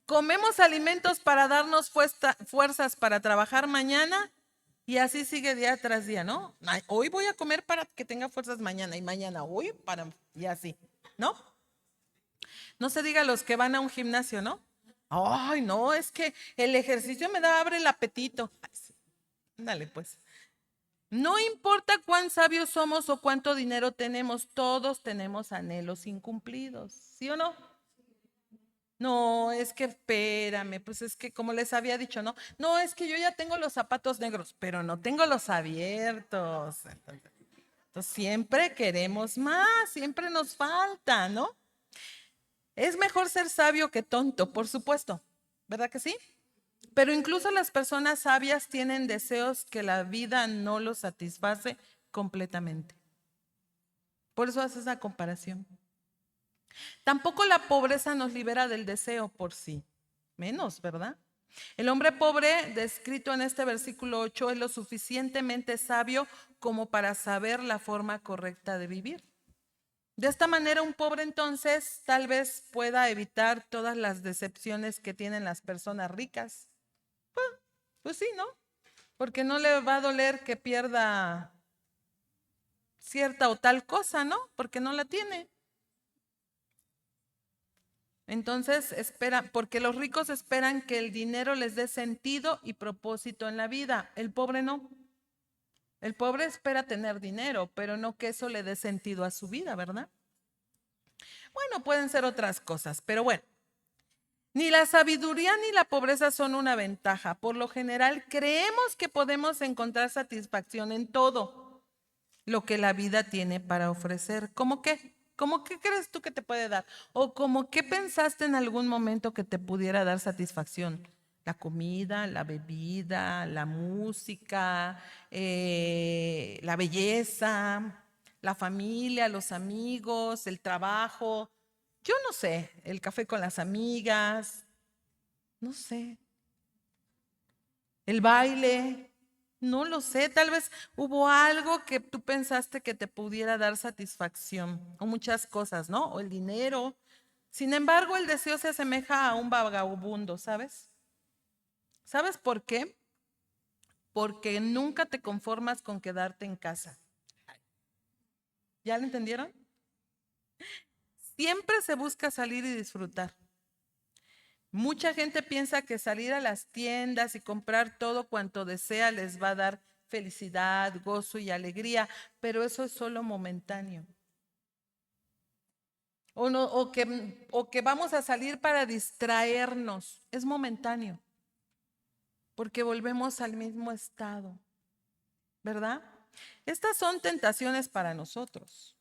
[SPEAKER 1] Comemos alimentos para darnos fuerzas para trabajar mañana y así sigue día tras día, ¿no? Hoy voy a comer para que tenga fuerzas mañana y mañana hoy y así, ¿no? No se diga los que van a un gimnasio, ¿no? Ay, no, es que el ejercicio me abre el apetito. Ay, sí. Dale, pues. No importa cuán sabios somos o cuánto dinero tenemos, todos tenemos anhelos incumplidos, ¿sí o no? No, es que espérame, pues es que como les había dicho, ¿no? No, es que yo ya tengo los zapatos negros, pero no tengo los abiertos. Entonces, siempre queremos más, siempre nos falta, ¿no? Es mejor ser sabio que tonto, por supuesto, ¿verdad que sí? Pero incluso las personas sabias tienen deseos que la vida no los satisface completamente. Por eso hace esa comparación. Tampoco la pobreza nos libera del deseo por sí, menos, ¿verdad? El hombre pobre, descrito en este versículo 8, es lo suficientemente sabio como para saber la forma correcta de vivir. De esta manera, un pobre entonces tal vez pueda evitar todas las decepciones que tienen las personas ricas. Pues sí, ¿no? Porque no le va a doler que pierda cierta o tal cosa, ¿no? Porque no la tiene. Entonces, porque los ricos esperan que el dinero les dé sentido y propósito en la vida. El pobre no. El pobre espera tener dinero, pero no que eso le dé sentido a su vida, ¿verdad? Bueno, pueden ser otras cosas, pero bueno. Ni la sabiduría ni la pobreza son una ventaja. Por lo general, creemos que podemos encontrar satisfacción en todo lo que la vida tiene para ofrecer. ¿Cómo qué? ¿Cómo qué crees tú que te puede dar? ¿O como qué pensaste en algún momento que te pudiera dar satisfacción? La comida, la bebida, la música, la belleza, la familia, los amigos, el trabajo. Yo no sé, el café con las amigas, no sé, el baile, no lo sé, tal vez hubo algo que tú pensaste que te pudiera dar satisfacción, o muchas cosas, ¿no? O el dinero. Sin embargo, el deseo se asemeja a un vagabundo, ¿sabes? ¿Sabes por qué? Porque nunca te conformas con quedarte en casa. ¿Ya lo entendieron? Siempre se busca salir y disfrutar. Mucha gente piensa que salir a las tiendas y comprar todo cuanto desea les va a dar felicidad, gozo y alegría, pero eso es solo momentáneo. O, no, o que vamos a salir para distraernos, es momentáneo, porque volvemos al mismo estado, ¿verdad? Estas son tentaciones para nosotros.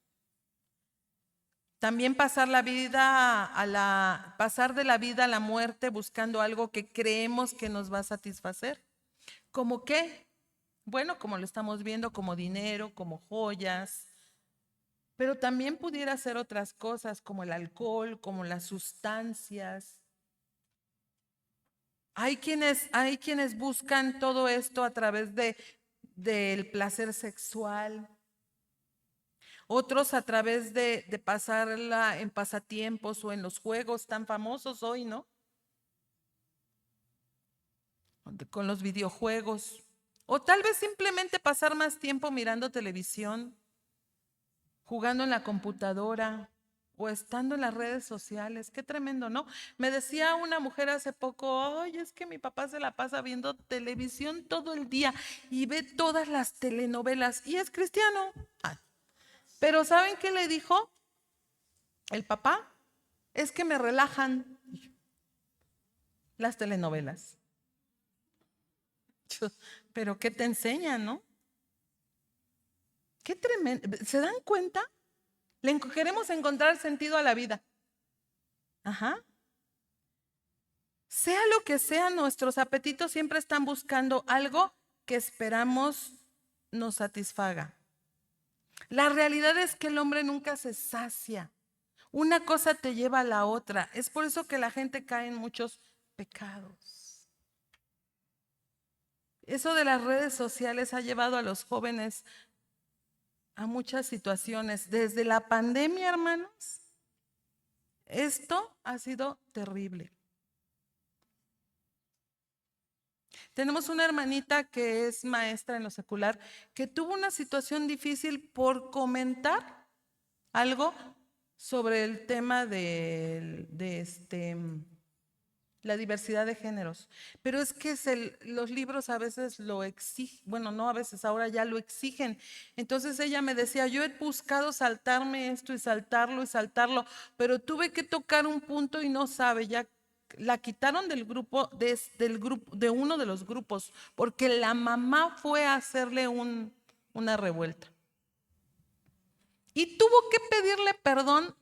[SPEAKER 1] También pasar pasar de la vida a la muerte buscando algo que creemos que nos va a satisfacer. ¿Cómo qué? Bueno, como lo estamos viendo, como dinero, como joyas, pero también pudiera ser otras cosas como el alcohol, como las sustancias. Hay quienes buscan todo esto a través del placer sexual, otros a través de pasarla en pasatiempos o en los juegos tan famosos hoy, ¿no? Con los videojuegos. O tal vez simplemente pasar más tiempo mirando televisión, jugando en la computadora o estando en las redes sociales. Qué tremendo, ¿no? Me decía una mujer hace poco, ay, es que mi papá se la pasa viendo televisión todo el día y ve todas las telenovelas y es cristiano. Ay, pero ¿saben qué le dijo el papá? Es que me relajan las telenovelas. Pero ¿qué te enseñan, no? Qué tremendo. ¿Se dan cuenta? Queremos encontrar sentido a la vida. Ajá. Sea lo que sea, nuestros apetitos siempre están buscando algo que esperamos nos satisfaga. La realidad es que el hombre nunca se sacia. Una cosa te lleva a la otra. Es por eso que la gente cae en muchos pecados. Eso de las redes sociales ha llevado a los jóvenes a muchas situaciones. Desde la pandemia, hermanos, esto ha sido terrible. Tenemos una hermanita que es maestra en lo secular que tuvo una situación difícil por comentar algo sobre el tema la diversidad de géneros. Pero es que los libros a veces lo exigen, bueno, no a veces, ahora ya lo exigen. Entonces ella me decía, yo he buscado saltarme esto y saltarlo, pero tuve que tocar un punto y no sabe, ya la quitaron del grupo, del grupo, de uno de los grupos, porque la mamá fue a hacerle una revuelta. Y tuvo que pedirle perdón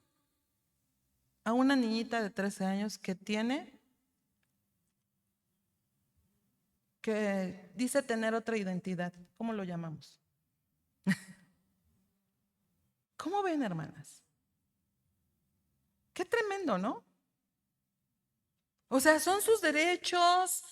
[SPEAKER 1] a una niñita de 13 años que dice tener otra identidad. ¿Cómo lo llamamos? ¿Cómo ven, hermanas? Qué tremendo, ¿no? O sea, son sus derechos,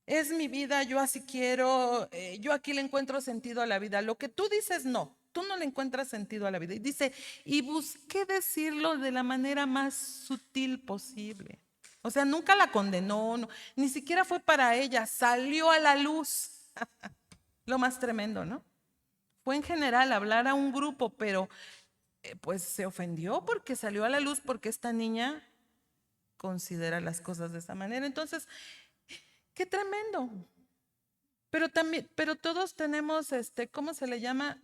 [SPEAKER 1] es mi vida, yo así quiero, yo aquí le encuentro sentido a la vida. Lo que tú dices, no, tú no le encuentras sentido a la vida. Y dice, y busqué decirlo de la manera más sutil posible. O sea, nunca la condenó, no, ni siquiera fue para ella, salió a la luz. Lo más tremendo, ¿no? Fue en general hablar a un grupo, pero pues se ofendió porque salió a la luz porque esta niña considera las cosas de esa manera. Entonces, qué tremendo. Pero también, pero todos tenemos ¿cómo se le llama?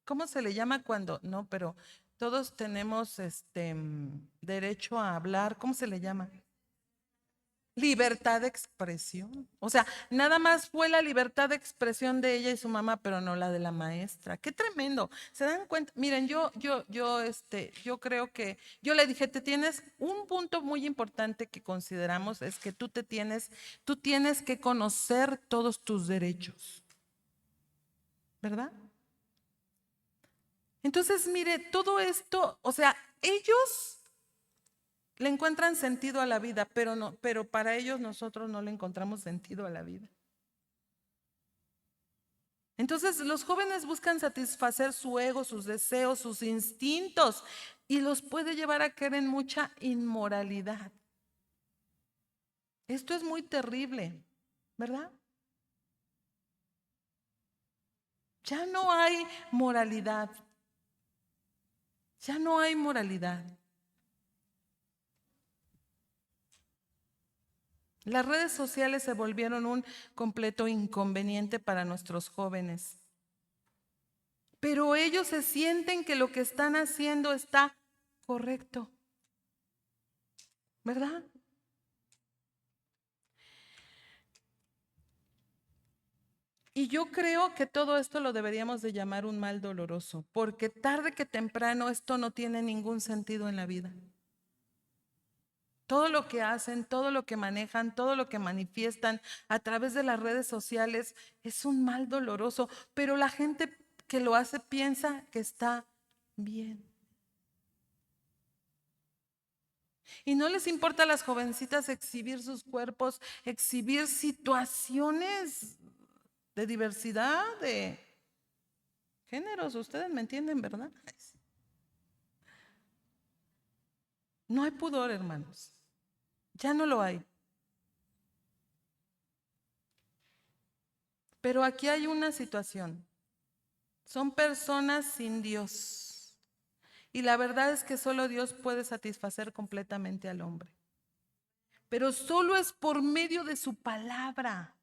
[SPEAKER 1] ¿Cómo se le llama cuando? No, pero todos tenemos derecho a hablar, ¿cómo se le llama? Libertad de expresión. O sea, nada más fue la libertad de expresión de ella y su mamá, pero no la de la maestra. Qué tremendo. ¿Se dan cuenta? Miren, yo creo que, yo le dije, te tienes, un punto muy importante que consideramos es que tú tienes que conocer todos tus derechos, ¿verdad? Entonces, mire, todo esto, o sea, ellos le encuentran sentido a la vida, pero no, pero para ellos nosotros no le encontramos sentido a la vida. Entonces los jóvenes buscan satisfacer su ego, sus deseos, sus instintos y los puede llevar a caer en mucha inmoralidad. Esto es muy terrible, ¿verdad? Ya no hay moralidad. Ya no hay moralidad. Las redes sociales se volvieron un completo inconveniente para nuestros jóvenes. Pero ellos se sienten que lo que están haciendo está correcto, ¿verdad? Y yo creo que todo esto lo deberíamos de llamar un mal doloroso, porque tarde que temprano esto no tiene ningún sentido en la vida. Todo lo que hacen, todo lo que manejan, todo lo que manifiestan a través de las redes sociales es un mal doloroso, pero la gente que lo hace piensa que está bien. Y no les importa a las jovencitas exhibir sus cuerpos, exhibir situaciones de diversidad, de géneros. Ustedes me entienden, ¿verdad? No hay pudor, hermanos. Ya no lo hay. Pero aquí hay una situación. Son personas sin Dios. Y la verdad es que solo Dios puede satisfacer completamente al hombre. Pero solo es por medio de su palabra,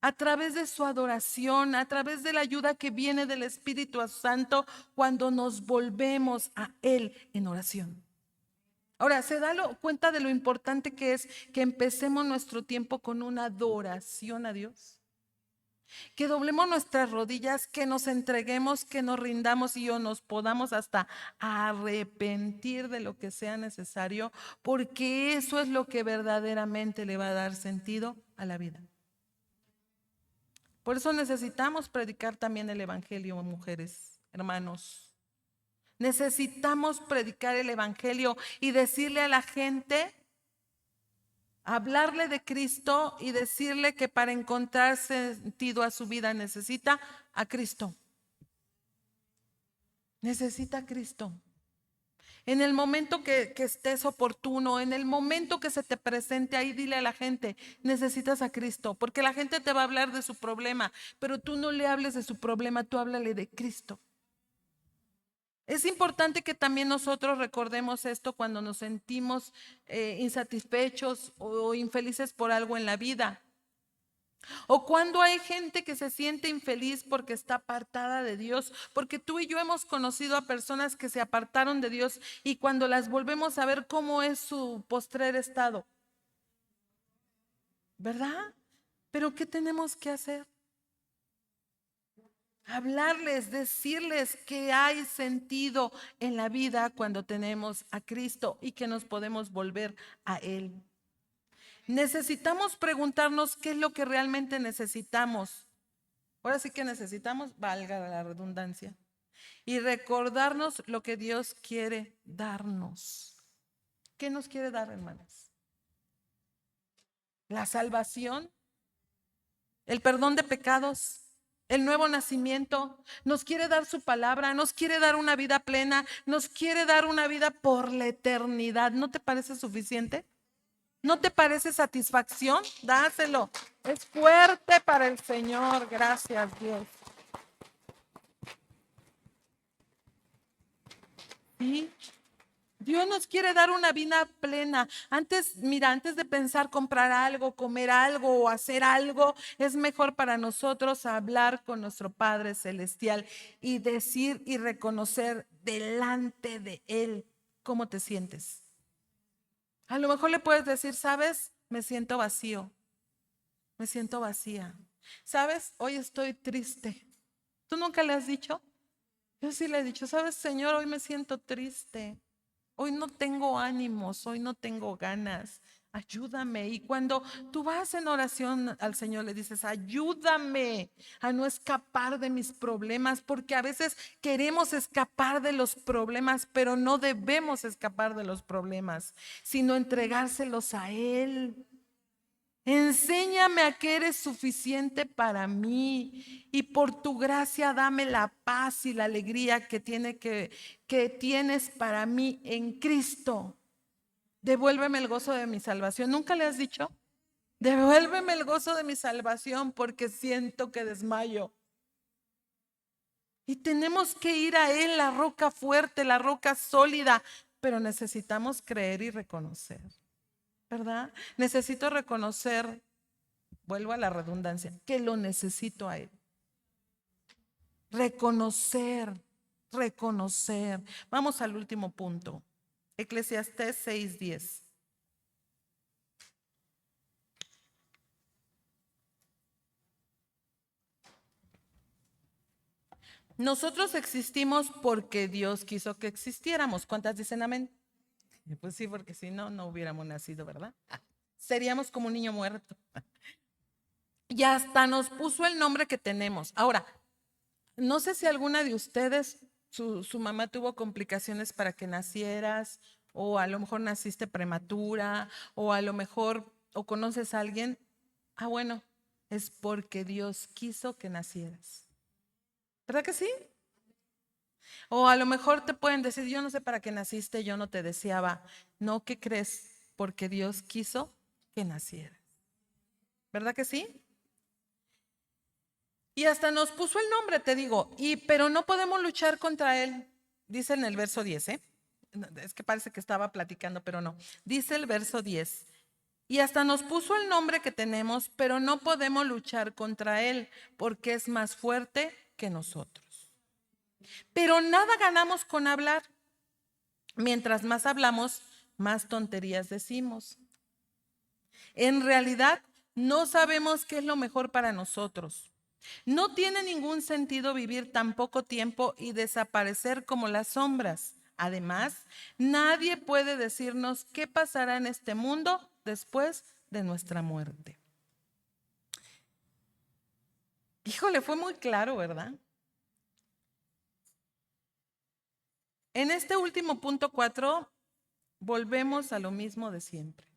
[SPEAKER 1] a través de su adoración, a través de la ayuda que viene del Espíritu Santo cuando nos volvemos a Él en oración. Ahora, ¿se da cuenta de lo importante que es que empecemos nuestro tiempo con una adoración a Dios? Que doblemos nuestras rodillas, que nos entreguemos, que nos rindamos y o nos podamos hasta arrepentir de lo que sea necesario, porque eso es lo que verdaderamente le va a dar sentido a la vida. Por eso necesitamos predicar también el Evangelio, mujeres, hermanos. Necesitamos predicar el Evangelio y decirle a la gente, hablarle de Cristo y decirle que para encontrar sentido a su vida necesita a Cristo. Necesita a Cristo. En el momento que estés oportuno, en el momento que se te presente ahí, dile a la gente, necesitas a Cristo, porque la gente te va a hablar de su problema, pero tú no le hables de su problema, tú háblale de Cristo. Es importante que también nosotros recordemos esto cuando nos sentimos insatisfechos o infelices por algo en la vida. O cuando hay gente que se siente infeliz porque está apartada de Dios, porque tú y yo hemos conocido a personas que se apartaron de Dios y cuando las volvemos a ver, ¿cómo es su postrer estado? ¿Verdad? Pero ¿qué tenemos que hacer? Hablarles, decirles que hay sentido en la vida cuando tenemos a Cristo y que nos podemos volver a Él. Necesitamos preguntarnos qué es lo que realmente necesitamos. Ahora sí que necesitamos, valga la redundancia, y recordarnos lo que Dios quiere darnos. ¿Qué nos quiere dar, hermanas? La salvación, el perdón de pecados, el nuevo nacimiento. Nos quiere dar su palabra, nos quiere dar una vida plena, nos quiere dar una vida por la eternidad. ¿No te parece suficiente? ¿No te parece satisfacción? Dáselo. Es fuerte para el Señor. Gracias, Dios. ¿Sí? Dios nos quiere dar una vida plena. Antes, mira, antes de pensar comprar algo, comer algo o hacer algo, es mejor para nosotros hablar con nuestro Padre Celestial y decir y reconocer delante de Él cómo te sientes. A lo mejor le puedes decir, ¿sabes? Me siento vacío, me siento vacía. ¿Sabes? Hoy estoy triste. ¿Tú nunca le has dicho? Yo sí le he dicho, ¿sabes, Señor? Hoy me siento triste. Hoy no tengo ánimos, hoy no tengo ganas. Ayúdame. Y cuando tú vas en oración al Señor, le dices, ayúdame a no escapar de mis problemas, porque a veces queremos escapar de los problemas, pero no debemos escapar de los problemas, sino entregárselos a Él. Enséñame a que eres suficiente para mí y por tu gracia dame la paz y la alegría que tienes para mí en Cristo. Devuélveme el gozo de mi salvación. ¿Nunca le has dicho? Devuélveme el gozo de mi salvación porque siento que desmayo. Y tenemos que ir a Él, la roca fuerte, la roca sólida, pero necesitamos creer y reconocer, ¿verdad? Necesito reconocer, vuelvo a la redundancia, que lo necesito a Él. Reconocer, reconocer. Vamos al último punto. Eclesiastés 6:10. Nosotros existimos porque Dios quiso que existiéramos. ¿Cuántas dicen amén? Pues sí, porque si no, no hubiéramos nacido, ¿verdad? Seríamos como un niño muerto. Y hasta nos puso el nombre que tenemos. Ahora, no sé si alguna de ustedes, su mamá tuvo complicaciones para que nacieras, o a lo mejor naciste prematura, o a lo mejor, o conoces a alguien. Ah, bueno, es porque Dios quiso que nacieras. ¿Verdad que sí? O a lo mejor te pueden decir, yo no sé para qué naciste, yo no te deseaba. No, ¿qué crees? Porque Dios quiso que nacieras. ¿Verdad que sí? Y hasta nos puso el nombre, te digo, pero no podemos luchar contra él. Dice en el verso 10, ¿eh? Es que parece que estaba platicando, pero no. Dice el verso 10. Y hasta nos puso el nombre que tenemos, pero no podemos luchar contra él, porque es más fuerte que nosotros. Pero nada ganamos con hablar. Mientras más hablamos, más tonterías decimos. En realidad, no sabemos qué es lo mejor para nosotros. No tiene ningún sentido vivir tan poco tiempo y desaparecer como las sombras. Además, nadie puede decirnos qué pasará en este mundo después de nuestra muerte. Híjole, fue muy claro, ¿verdad? En este último punto 4, volvemos a lo mismo de siempre.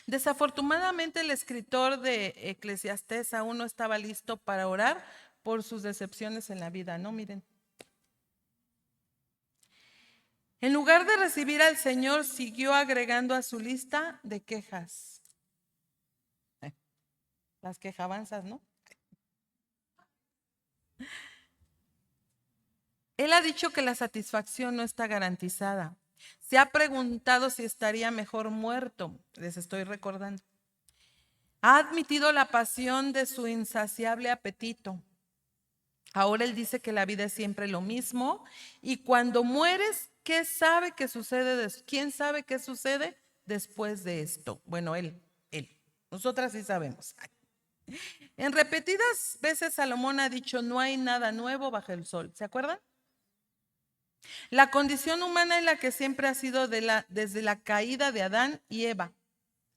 [SPEAKER 1] Desafortunadamente, el escritor de Eclesiastés aún no estaba listo para orar por sus decepciones en la vida, ¿no? Miren. En lugar de recibir al Señor, siguió agregando a su lista de quejas. Las quejabanzas, ¿no? Él ha dicho que la satisfacción no está garantizada. Se ha preguntado si estaría mejor muerto. Les estoy recordando. Ha admitido la pasión de su insaciable apetito. Ahora él dice que la vida es siempre lo mismo y cuando mueres, ¿qué sabe que sucede? ¿Quién sabe qué sucede después de esto? Bueno, él. Nosotras sí sabemos. En repetidas veces Salomón ha dicho, no hay nada nuevo bajo el sol. ¿Se acuerdan? La condición humana es la que siempre ha sido desde la caída de Adán y Eva.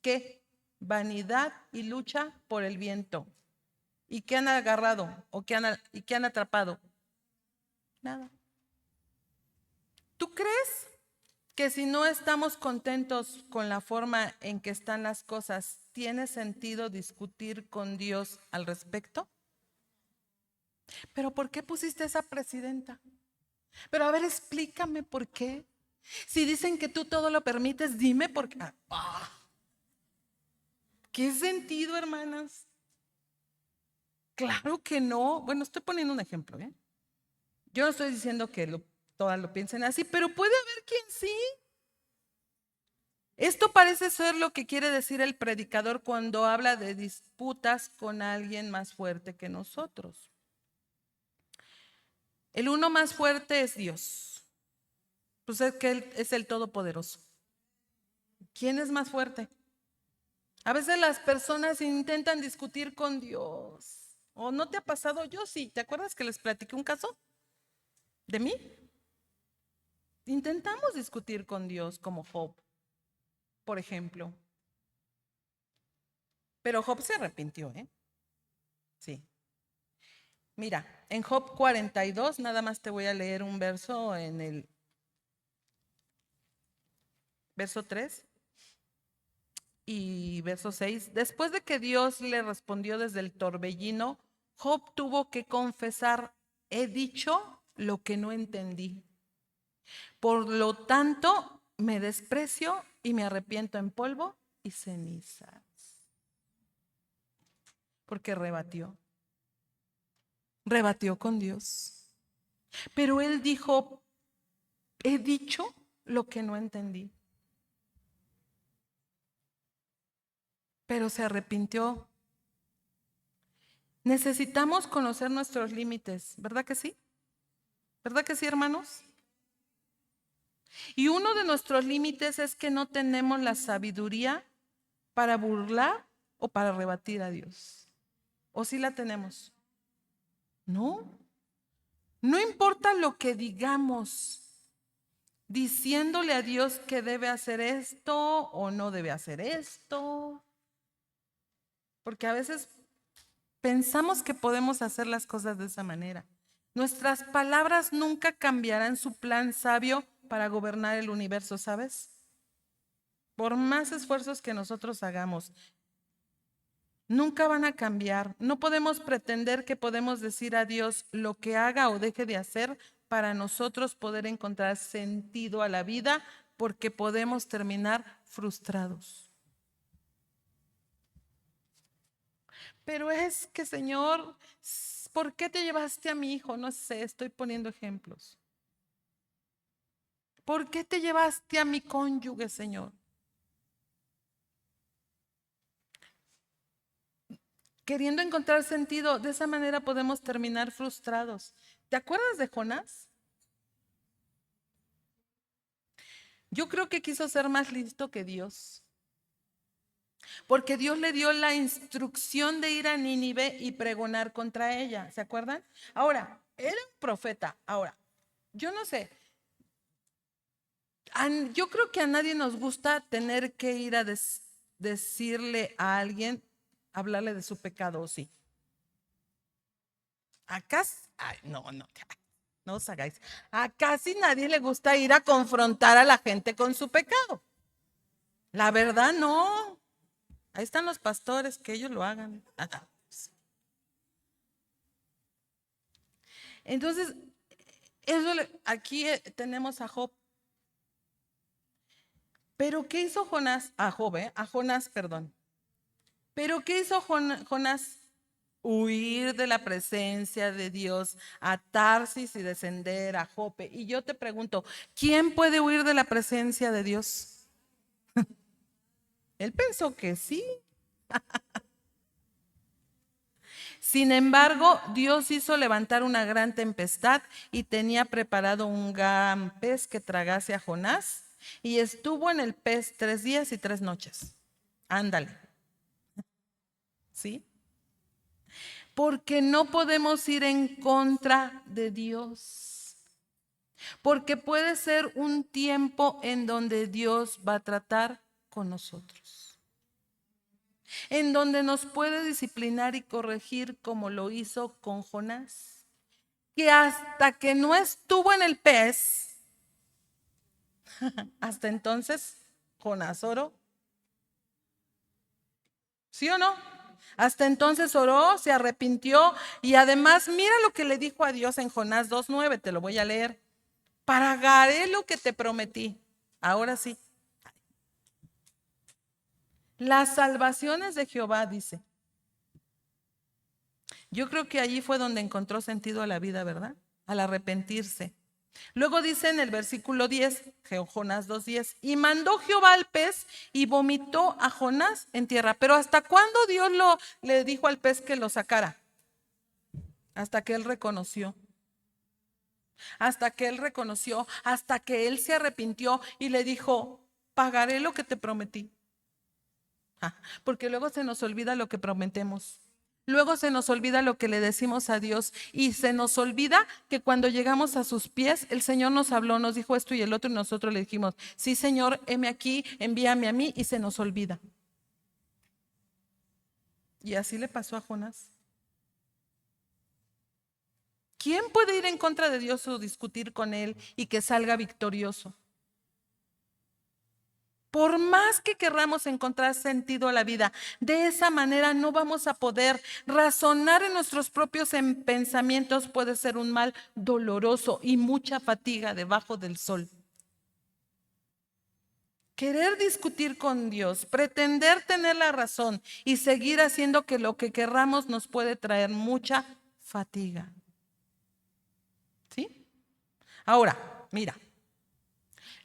[SPEAKER 1] ¿Qué? Vanidad y lucha por el viento. ¿Y qué han agarrado? ¿Y qué han atrapado? Nada. ¿Tú crees que si no estamos contentos con la forma en que están las cosas, tiene sentido discutir con Dios al respecto? ¿Pero por qué pusiste esa presidenta? Pero a ver, explícame por qué. Si dicen que tú todo lo permites, dime por qué. ¿Qué sentido, hermanas? Claro que no. Bueno, estoy poniendo un ejemplo, ¿eh? Yo no estoy diciendo que todas lo piensen así, pero puede haber quien sí. Esto parece ser lo que quiere decir el predicador cuando habla de disputas con alguien más fuerte que nosotros. El uno más fuerte es Dios. Pues es que Él es el Todopoderoso. ¿Quién es más fuerte? A veces las personas intentan discutir con Dios. ¿O no te ha pasado? Yo sí. ¿Te acuerdas que les platiqué un caso de mí? Intentamos discutir con Dios como Job, por ejemplo. Pero Job se arrepintió, ¿eh? Sí. Mira, en Job 42, nada más te voy a leer un verso en el verso 3 y verso 6. Después de que Dios le respondió desde el torbellino, Job tuvo que confesar, he dicho lo que no entendí. Por lo tanto, me desprecio y me arrepiento en polvo y cenizas. Porque rebatió con Dios. Pero él dijo, he dicho lo que no entendí. Pero se arrepintió. Necesitamos conocer nuestros límites, ¿verdad que sí? ¿Verdad que sí, hermanos? Y uno de nuestros límites es que no tenemos la sabiduría para burlar o para rebatir a Dios. ¿O sí la tenemos? No. No importa lo que digamos, diciéndole a Dios que debe hacer esto o no debe hacer esto. Porque a veces pensamos que podemos hacer las cosas de esa manera. Nuestras palabras nunca cambiarán su plan sabio para gobernar el universo, ¿sabes? Por más esfuerzos que nosotros hagamos, nunca van a cambiar. No podemos pretender que podemos decir a Dios lo que haga o deje de hacer para nosotros poder encontrar sentido a la vida, porque podemos terminar frustrados. Pero es que, Señor, ¿por qué te llevaste a mi hijo? No sé, estoy poniendo ejemplos. ¿Por qué te llevaste a mi cónyuge, Señor? Queriendo encontrar sentido, de esa manera podemos terminar frustrados. ¿Te acuerdas de Jonás? Yo creo que quiso ser más listo que Dios. Porque Dios le dio la instrucción de ir a Nínive y pregonar contra ella. ¿Se acuerdan? Ahora, era un profeta. Ahora, yo no sé. Yo creo que a nadie nos gusta tener que ir a decirle a alguien, hablarle de su pecado, ¿o sí? Acá, ay, no os hagáis. A casi nadie le gusta ir a confrontar a la gente con su pecado. La verdad, no. Ahí están los pastores, que ellos lo hagan. Entonces, aquí tenemos a Job. Pero ¿qué hizo Jonás? A Job, a Jonás, perdón. Pero ¿qué hizo Jonás? huir de la presencia de Dios, a Tarsis y descender a Jope. Y yo te pregunto, ¿quién puede huir de la presencia de Dios? Él pensó que sí. Sin embargo, Dios hizo levantar una gran tempestad y tenía preparado un gran pez que tragase a Jonás, y estuvo en el pez 3 días y 3 noches. Ándale, ¿sí? Porque no podemos ir en contra de Dios. Porque puede ser un tiempo en donde Dios va a tratar con nosotros, en donde nos puede disciplinar y corregir como lo hizo con Jonás, que hasta que no estuvo en el pez, hasta entonces Jonás oró. ¿Sí o no? Hasta entonces oró, se arrepintió y además mira lo que le dijo a Dios en Jonás 2:9, te lo voy a leer. Pagaré lo que te prometí. Ahora sí. Las salvaciones de Jehová, dice. Yo creo que allí fue donde encontró sentido a la vida, ¿verdad? Al arrepentirse. Luego dice en el versículo 10, Jonás 2:10, y mandó Jehová al pez y vomitó a Jonás en tierra. Pero ¿hasta cuándo Dios le dijo al pez que lo sacara? Hasta que él reconoció. Hasta que él reconoció, hasta que él se arrepintió y le dijo, pagaré lo que te prometí. Porque luego se nos olvida lo que prometemos. Luego se nos olvida lo que le decimos a Dios y se nos olvida que cuando llegamos a sus pies, el Señor nos habló, nos dijo esto y el otro y nosotros le dijimos, sí Señor, heme aquí, envíame a mí, y se nos olvida. Y así le pasó a Jonás. ¿Quién puede ir en contra de Dios o discutir con Él y que salga victorioso? Por más que querramos encontrar sentido a la vida, de esa manera no vamos a poder razonar en nuestros propios pensamientos. Puede ser un mal doloroso y mucha fatiga debajo del sol. Querer discutir con Dios, pretender tener la razón y seguir haciendo que lo que querramos nos puede traer mucha fatiga. ¿Sí? Ahora, mira,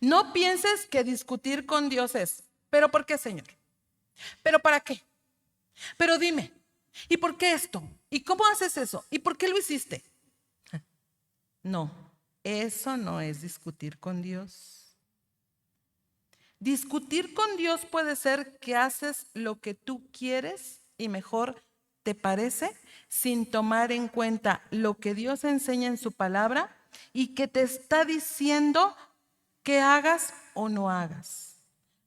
[SPEAKER 1] no pienses que discutir con Dios es, ¿pero por qué, Señor? ¿Pero para qué? Pero dime, ¿y por qué esto? ¿Y cómo haces eso? ¿Y por qué lo hiciste? No, eso no es discutir con Dios. Discutir con Dios puede ser que haces lo que tú quieres y mejor te parece, sin tomar en cuenta lo que Dios enseña en su palabra y que te está diciendo que hagas o no hagas.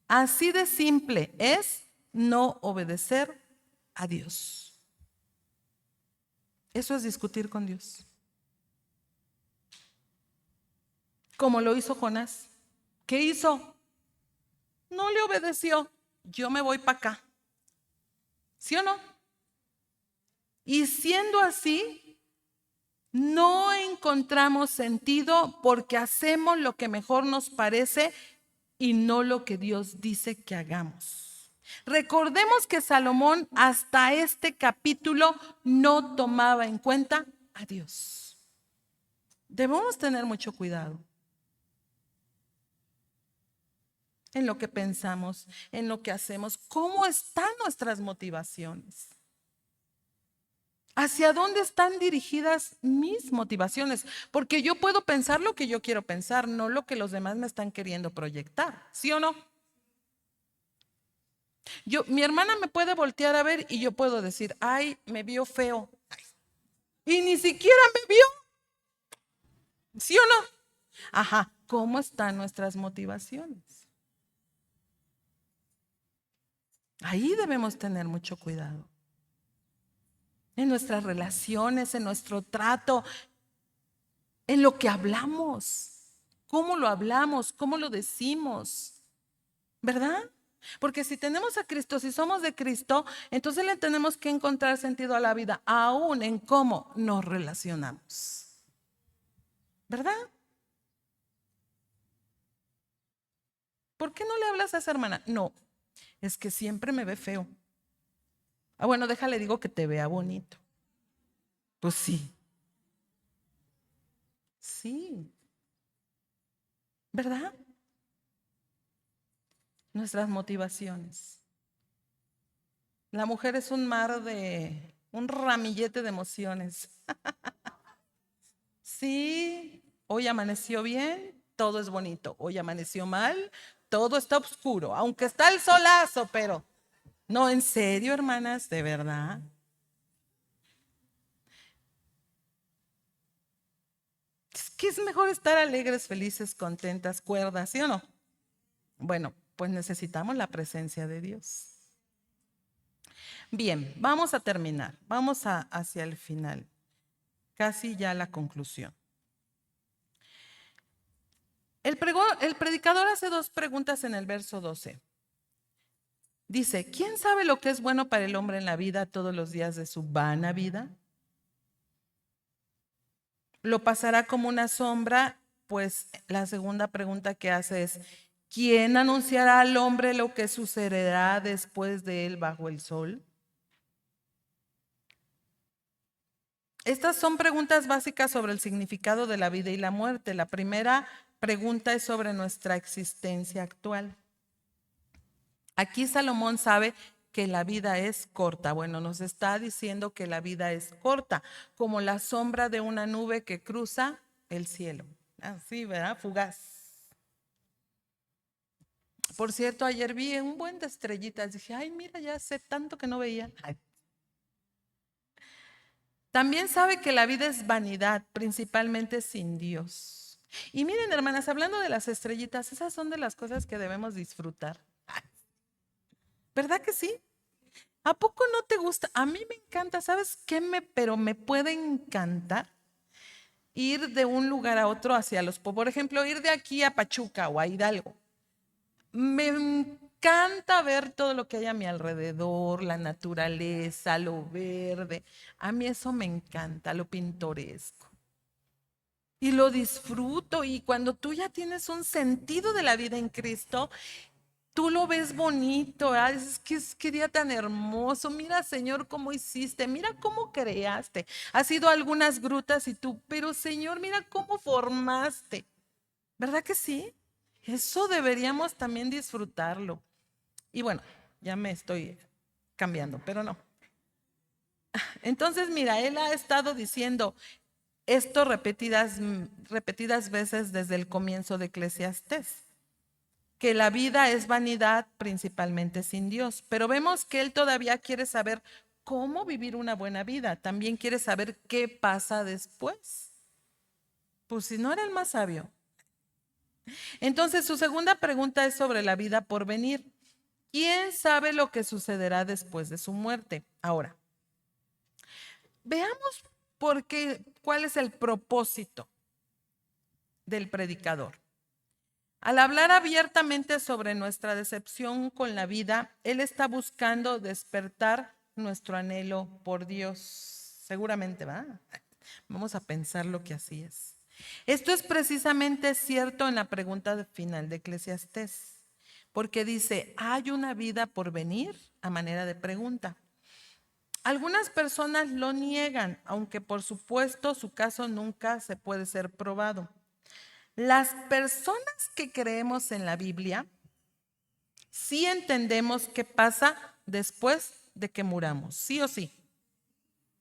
[SPEAKER 1] Así de simple es no obedecer a Dios. Eso es discutir con Dios. Como lo hizo Jonás. ¿Qué hizo? No le obedeció. Yo me voy para acá. ¿Sí o no? Y siendo así, no encontramos sentido porque hacemos lo que mejor nos parece y no lo que Dios dice que hagamos. Recordemos que Salomón hasta este capítulo no tomaba en cuenta a Dios. Debemos tener mucho cuidado en lo que pensamos, en lo que hacemos, cómo están nuestras motivaciones. ¿Hacia dónde están dirigidas mis motivaciones? Porque yo puedo pensar lo que yo quiero pensar, no lo que los demás me están queriendo proyectar. ¿Sí o no? Mi hermana me puede voltear a ver y yo puedo decir, ay, me vio feo. Ay, y ni siquiera me vio. ¿Sí o no? Ajá, ¿cómo están nuestras motivaciones? Ahí debemos tener mucho cuidado. En nuestras relaciones, en nuestro trato, en lo que hablamos. ¿Cómo lo hablamos? ¿Cómo lo decimos? ¿Verdad? Porque si tenemos a Cristo, si somos de Cristo, entonces le tenemos que encontrar sentido a la vida, aún en cómo nos relacionamos. ¿Verdad? ¿Por qué no le hablas a esa hermana? No, es que siempre me ve feo. Bueno, déjale, digo que te vea bonito. Pues sí, sí, ¿verdad? Nuestras motivaciones. La mujer es un mar un ramillete de emociones. Sí, hoy amaneció bien, todo es bonito. Hoy amaneció mal, todo está oscuro, aunque está el solazo, pero no, en serio, hermanas, de verdad. Es que es mejor estar alegres, felices, contentas, cuerdas, ¿sí o no? Bueno, pues necesitamos la presencia de Dios. Bien, vamos a terminar. Hacia el final, casi ya la conclusión. El predicador hace dos preguntas en el verso 12. Dice, ¿quién sabe lo que es bueno para el hombre en la vida todos los días de su vana vida? ¿Lo pasará como una sombra? Pues la segunda pregunta que hace es, ¿quién anunciará al hombre lo que sucederá después de él bajo el sol? Estas son preguntas básicas sobre el significado de la vida y la muerte. La primera pregunta es sobre nuestra existencia actual. Aquí Salomón sabe que la vida es corta. Bueno, nos está diciendo que la vida es corta, como la sombra de una nube que cruza el cielo. Así, ¿verdad? Fugaz. Por cierto, ayer vi un buen de estrellitas. Dije, ay, mira, ya hace tanto que no veía. Ay. También sabe que la vida es vanidad, principalmente sin Dios. Y miren, hermanas, hablando de las estrellitas, esas son de las cosas que debemos disfrutar. ¿Verdad que sí? ¿A poco no te gusta? A mí me encanta, ¿sabes qué? Pero me puede encantar ir de un lugar a otro hacia por ejemplo, ir de aquí a Pachuca o a Hidalgo. Me encanta ver todo lo que hay a mi alrededor, la naturaleza, lo verde. A mí eso me encanta, lo pintoresco. Y lo disfruto. Y cuando tú ya tienes un sentido de la vida en Cristo, tú lo ves bonito, ¿verdad? Es que qué día tan hermoso. Mira, Señor, cómo hiciste. Mira cómo creaste. Has ido a algunas grutas y tú, pero Señor, mira cómo formaste. ¿Verdad que sí? Eso deberíamos también disfrutarlo. Y bueno, ya me estoy cambiando, pero no. Entonces, mira, él ha estado diciendo esto repetidas veces desde el comienzo de Eclesiastés, que la vida es vanidad principalmente sin Dios. Pero vemos que él todavía quiere saber cómo vivir una buena vida. También quiere saber qué pasa después. Pues si no era el más sabio. Entonces, su segunda pregunta es sobre la vida por venir. ¿Quién sabe lo que sucederá después de su muerte? Ahora, veamos cuál es el propósito del predicador. Al hablar abiertamente sobre nuestra decepción con la vida, él está buscando despertar nuestro anhelo por Dios. Seguramente va. Vamos a pensar lo que así es. Esto es precisamente cierto en la pregunta final de Eclesiastés, porque dice, ¿hay una vida por venir? A manera de pregunta. Algunas personas lo niegan, aunque por supuesto su caso nunca se puede ser probado. Las personas que creemos en la Biblia, sí entendemos qué pasa después de que muramos, sí o sí.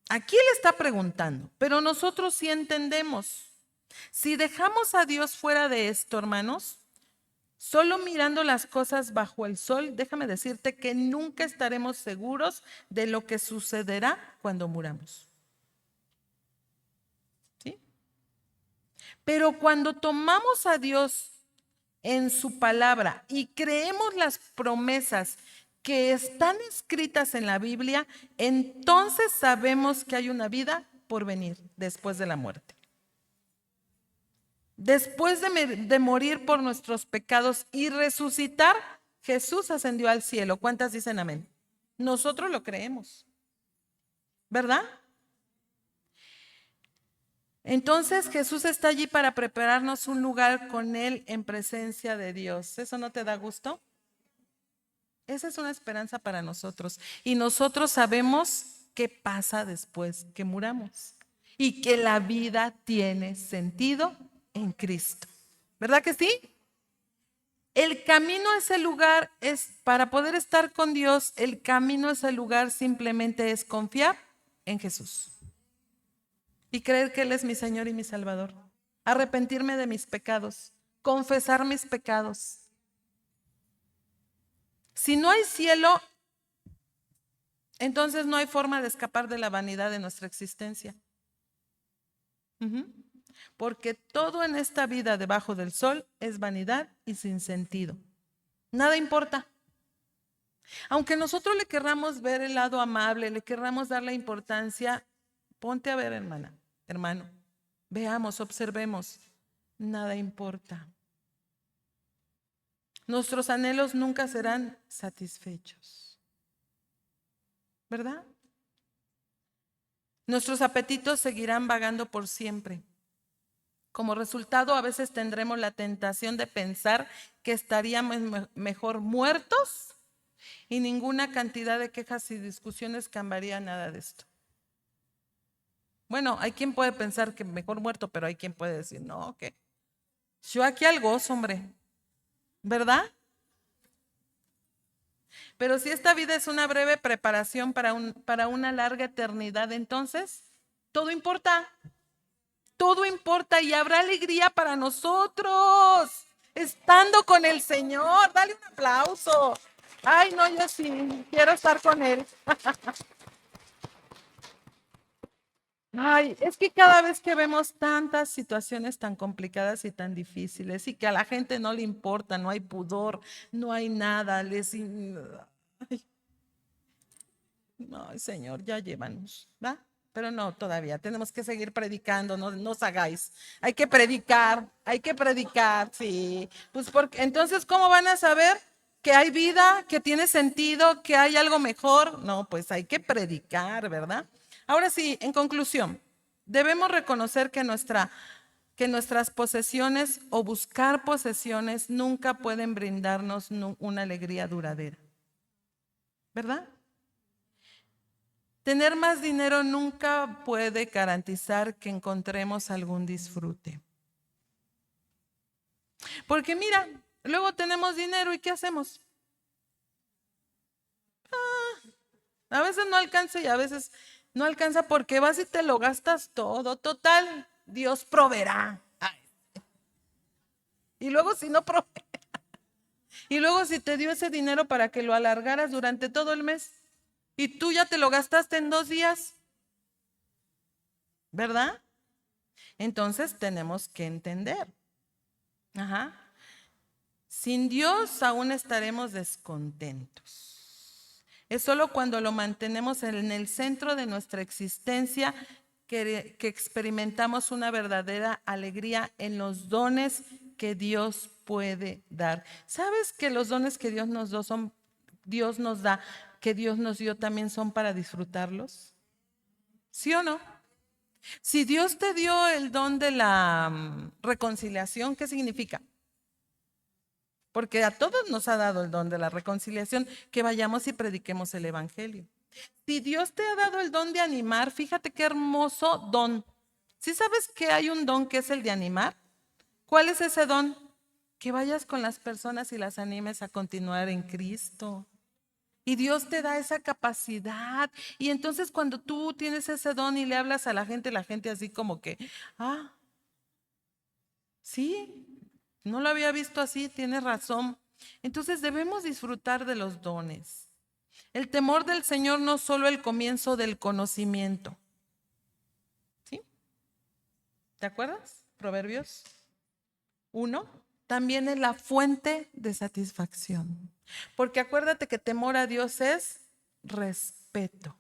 [SPEAKER 1] Aquí él está preguntando, pero nosotros sí entendemos. Si dejamos a Dios fuera de esto, hermanos, solo mirando las cosas bajo el sol, déjame decirte que nunca estaremos seguros de lo que sucederá cuando muramos. ¿Sí? Pero cuando tomamos a Dios en su palabra y creemos las promesas que están escritas en la Biblia, entonces sabemos que hay una vida por venir después de la muerte. Después de morir por nuestros pecados y resucitar, Jesús ascendió al cielo. ¿Cuántas dicen amén? Nosotros lo creemos, ¿verdad? Entonces Jesús está allí para prepararnos un lugar con Él en presencia de Dios. ¿Eso no te da gusto? Esa es una esperanza para nosotros. Y nosotros sabemos qué pasa después que muramos. y que la vida tiene sentido en Cristo. ¿Verdad que sí? El camino a ese lugar es, para poder estar con Dios, el camino a ese lugar simplemente es confiar en Jesús y creer que Él es mi Señor y mi Salvador. Arrepentirme de mis pecados, confesar mis pecados. Si no hay cielo, entonces no hay forma de escapar de la vanidad de nuestra existencia. Porque todo en esta vida debajo del sol es vanidad y sin sentido. Nada importa. Aunque nosotros le querramos ver el lado amable, le querramos dar la importancia, ponte a ver, hermana, hermano. Veamos, observemos. Nada importa. Nuestros anhelos nunca serán satisfechos. ¿Verdad? Nuestros apetitos seguirán vagando por siempre. Como resultado, a veces tendremos la tentación de pensar que estaríamos mejor muertos y ninguna cantidad de quejas y discusiones cambiaría nada de esto. Bueno, hay quien puede pensar que mejor muerto, pero hay quien puede decir, no, que yo aquí al gozo, hombre, ¿verdad? Pero si esta vida es una breve preparación para una larga eternidad, entonces todo importa. Todo importa y habrá alegría para nosotros estando con el Señor. Dale un aplauso. Ay, no, yo sí, quiero estar con Él. Ay, es que cada vez que vemos tantas situaciones tan complicadas y tan difíciles y que a la gente no le importa, no hay pudor, no hay nada, Ay, no, Señor, ya llévanos, ¿va? Pero no, todavía tenemos que seguir predicando, no os hagáis. Hay que predicar, sí. Pues porque entonces, ¿cómo van a saber que hay vida, que tiene sentido, que hay algo mejor? No, pues hay que predicar, ¿verdad? Ahora sí, en conclusión, debemos reconocer que nuestras posesiones o buscar posesiones nunca pueden brindarnos una alegría duradera, ¿verdad? Tener más dinero nunca puede garantizar que encontremos algún disfrute. Porque mira, luego tenemos dinero y ¿qué hacemos? A veces no alcanza y a veces no alcanza porque vas y te lo gastas todo. Total, Dios proveerá. Ay. Y luego si no provee, y luego si te dio ese dinero para que lo alargaras durante todo el mes y tú ya te lo gastaste en 2 días, ¿verdad? Entonces tenemos que entender. Ajá. Sin Dios aún estaremos descontentos. Es solo cuando lo mantenemos en el centro de nuestra existencia que experimentamos una verdadera alegría en los dones que Dios puede dar. ¿Sabes que los dones que Dios nos da que Dios nos dio también son para disfrutarlos? ¿Sí o no? Si Dios te dio el don de la reconciliación, ¿qué significa? Porque a todos nos ha dado el don de la reconciliación, que vayamos y prediquemos el Evangelio. Si Dios te ha dado el don de animar, fíjate qué hermoso don. ¿Sí sabes que hay un don que es el de animar? ¿Cuál es ese don? Que vayas con las personas y las animes a continuar en Cristo. Y Dios te da esa capacidad. Y entonces cuando tú tienes ese don y le hablas a la gente así como que, ah, sí, no lo había visto así, tienes razón. Entonces debemos disfrutar de los dones. El temor del Señor no es solo el comienzo del conocimiento. ¿Sí? ¿Te acuerdas? Proverbios 1. También es la fuente de satisfacción. Porque acuérdate que temor a Dios es respeto.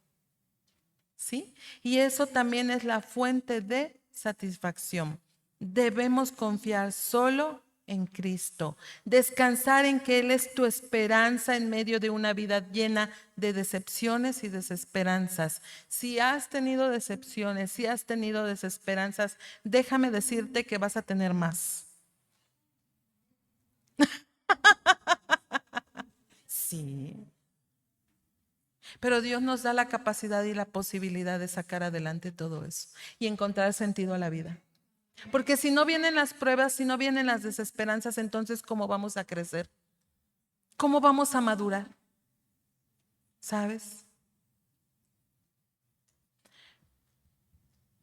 [SPEAKER 1] ¿Sí? Y eso también es la fuente de satisfacción. Debemos confiar solo en Cristo, descansar en que Él es tu esperanza en medio de una vida llena de decepciones y desesperanzas. Si has tenido decepciones, si has tenido desesperanzas, déjame decirte que vas a tener más. Sí. Pero Dios nos da la capacidad y la posibilidad de sacar adelante todo eso y encontrar sentido a la vida. Porque si no vienen las pruebas, si no vienen las desesperanzas, entonces ¿cómo vamos a crecer? ¿Cómo vamos a madurar? ¿Sabes?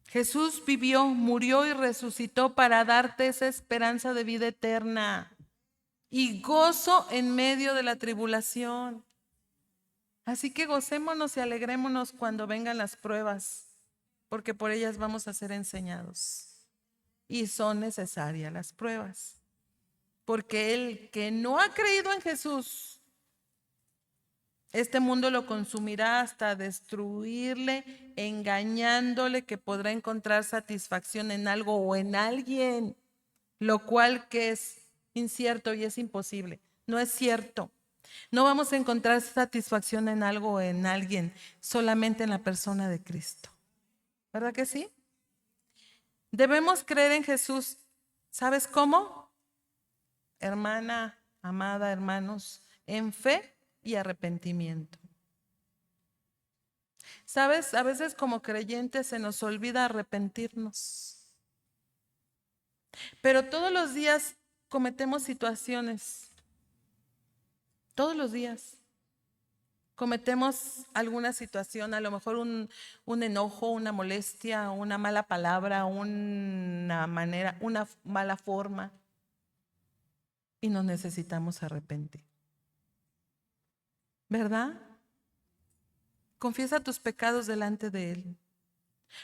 [SPEAKER 1] Jesús vivió, murió y resucitó para darte esa esperanza de vida eterna y gozo en medio de la tribulación. Así que gocémonos y alegrémonos cuando vengan las pruebas, porque por ellas vamos a ser enseñados. Y son necesarias las pruebas, porque el que no ha creído en Jesús, este mundo lo consumirá hasta destruirle, engañándole que podrá encontrar satisfacción en algo o en alguien, lo cual que es incierto y es imposible. No es cierto. No vamos a encontrar satisfacción en algo o en alguien, solamente en la persona de Cristo. ¿Verdad que sí? Debemos creer en Jesús. ¿Sabes cómo? Hermana, amada, hermanos, en fe y arrepentimiento. ¿Sabes? A veces como creyentes se nos olvida arrepentirnos. Pero todos los días cometemos situaciones. Todos los días cometemos alguna situación, a lo mejor un enojo, una molestia, una mala palabra, una mala forma. Y nos necesitamos arrepentir. ¿Verdad? Confiesa tus pecados delante de Él.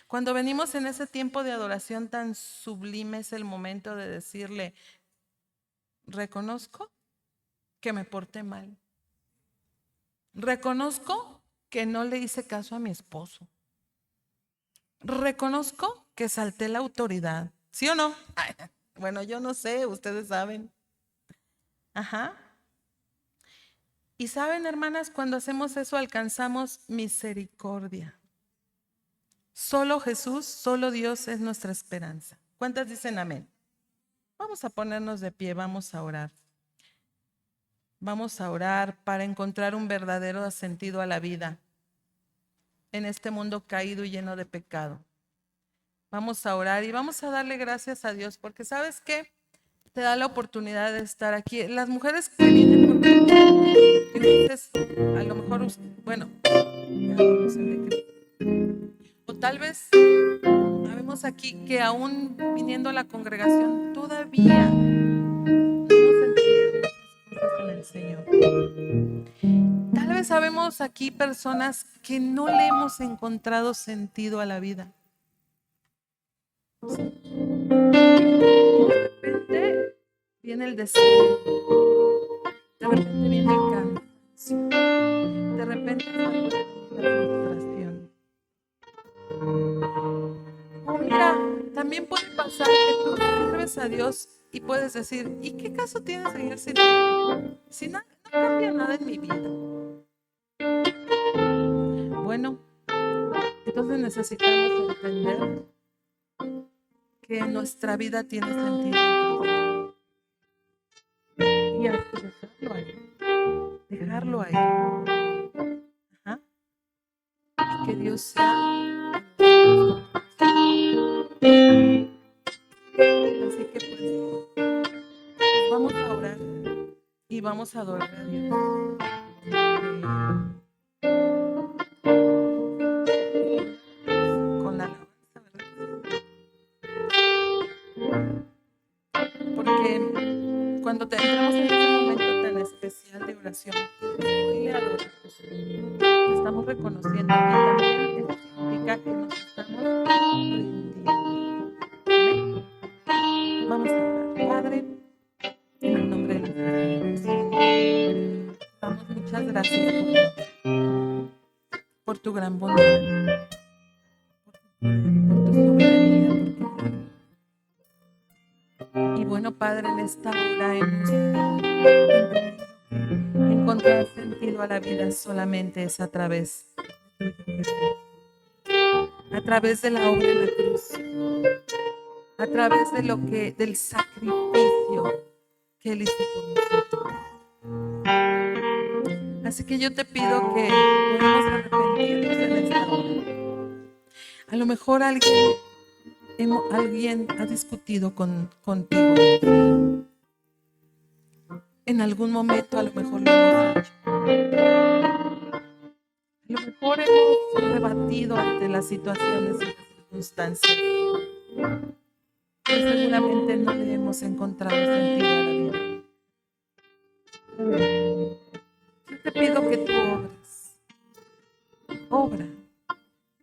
[SPEAKER 1] Cuando venimos en ese tiempo de adoración tan sublime, es el momento de decirle: reconozco que me porté mal. Reconozco que no le hice caso a mi esposo. Reconozco que salté la autoridad. ¿Sí o no? Bueno, yo no sé, ustedes saben. Ajá. Y saben, hermanas, cuando hacemos eso alcanzamos misericordia. Solo Jesús, solo Dios es nuestra esperanza. ¿Cuántas dicen amén? Vamos a ponernos de pie, vamos a orar. Vamos a orar para encontrar un verdadero sentido a la vida en este mundo caído y lleno de pecado. Vamos a orar y vamos a darle gracias a Dios, porque ¿sabes qué? Te da la oportunidad de estar aquí. Las mujeres que vienen por dices, a lo mejor, bueno, ya conocen de Cristo. O tal vez habemos aquí que aún viniendo a la congregación todavía no hemos entendido muchas cosas en el Señor. Tal vez sabemos aquí personas que no le hemos encontrado sentido a la vida. De repente viene el deseo, de repente viene el cansancio, de repente viene la frustración. O mira, también puede pasar que tú sirves a Dios y puedes decir: ¿y qué caso tiene seguir sirviendo? Si no cambia nada en mi vida. Bueno, entonces necesitamos entender que nuestra vida tiene sentido y hay que dejarlo ahí. Ajá. Y que Dios sea. Así que pues vamos a orar y vamos a adorar a Dios. Con la alabanza, ¿verdad? Porque cuando entramos en ese momento tan especial de oración y le adoramos, te estamos reconociendo, y también eso significa que nos estamos rindiendo. ¿Amén? Vamos a orar. Padre, en el nombre de nuestro Señor, damos muchas gracias por tu gran bondad, por tu soberanía, por tu poder. Y bueno, Padre, en esta hora hemos entendido que encontrar sentido a la vida solamente es a través de Jesús, a través de la obra de la cruz, a través de del sacrificio que Él hizo por nosotros. Así que yo te pido que podamos arrepentirnos en esta hora. A lo mejor alguien ha discutido contigo. En algún momento a lo mejor lo hemos hecho. A lo mejor hemos rebatido ante las situaciones y las circunstancias. Pero seguramente no le hemos encontrado sentido a la vida. Yo te pido que tú obres.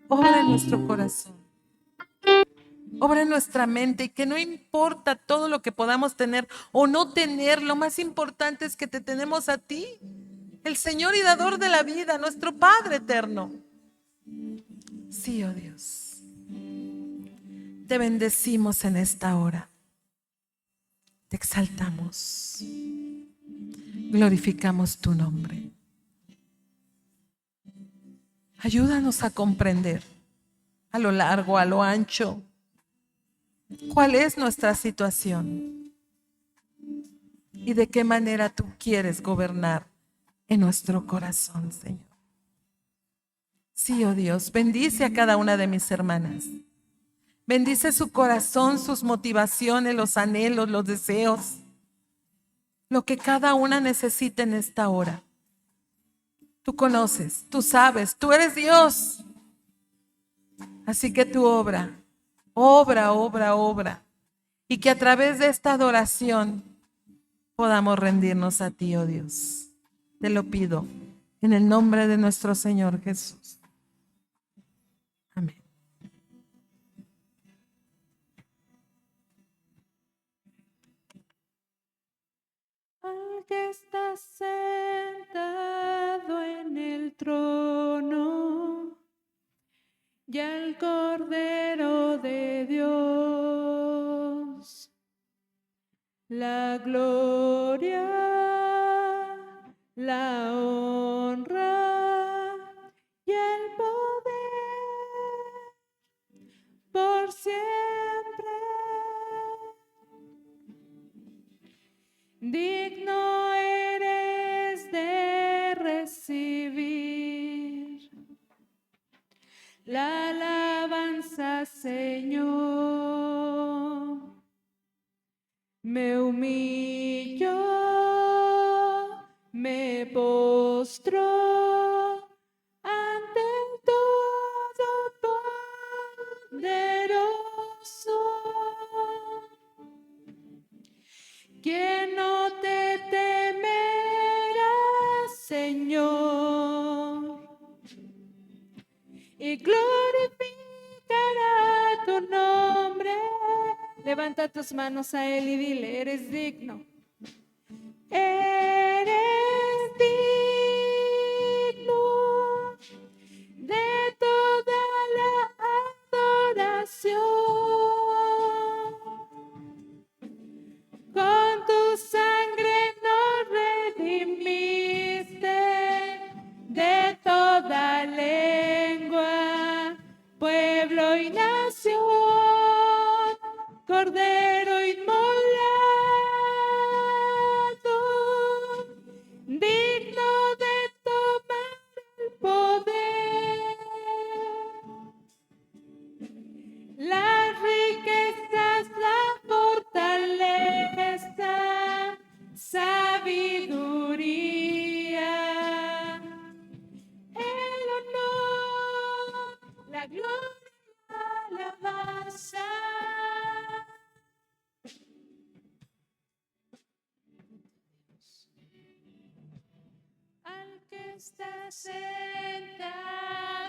[SPEAKER 1] Obra en nuestro corazón. Obra en nuestra mente y que no importa todo lo que podamos tener o no tener, lo más importante es que te tenemos a ti, el Señor y dador de la vida, nuestro Padre eterno. Sí, oh Dios, te bendecimos en esta hora, te exaltamos, glorificamos tu nombre. Ayúdanos a comprender a lo largo, a lo ancho, cuál es nuestra situación y de qué manera tú quieres gobernar en nuestro corazón, Señor. Sí, oh Dios, bendice a cada una de mis hermanas. Bendice su corazón, sus motivaciones, los anhelos, los deseos, lo que cada una necesita en esta hora. Tú conoces, tú sabes, tú eres Dios. Así que tu obra. Y que a través de esta adoración podamos rendirnos a ti, oh Dios. Te lo pido en el nombre de nuestro Señor Jesús. Amén.
[SPEAKER 2] Al que está sentado en el trono y al Cordero de Dios, la gloria, la honra y el poder por siempre. Digno eres de recibir la alabanza, Señor. Me humillo, me postro ante el Todopoderoso. ¿Quién no te temerá, Señor? Y glorificará tu nombre. Levanta tus manos a Él y dile, eres digno. Eres digno de toda la adoración. Con tu sangre nos redimiste de toda lengua, pueblo y nación, Cordero inmolado, digno de tomar el poder. Las riquezas, la fortaleza, sabiduría, el honor, la gloria, la alabanza. Al que está sentado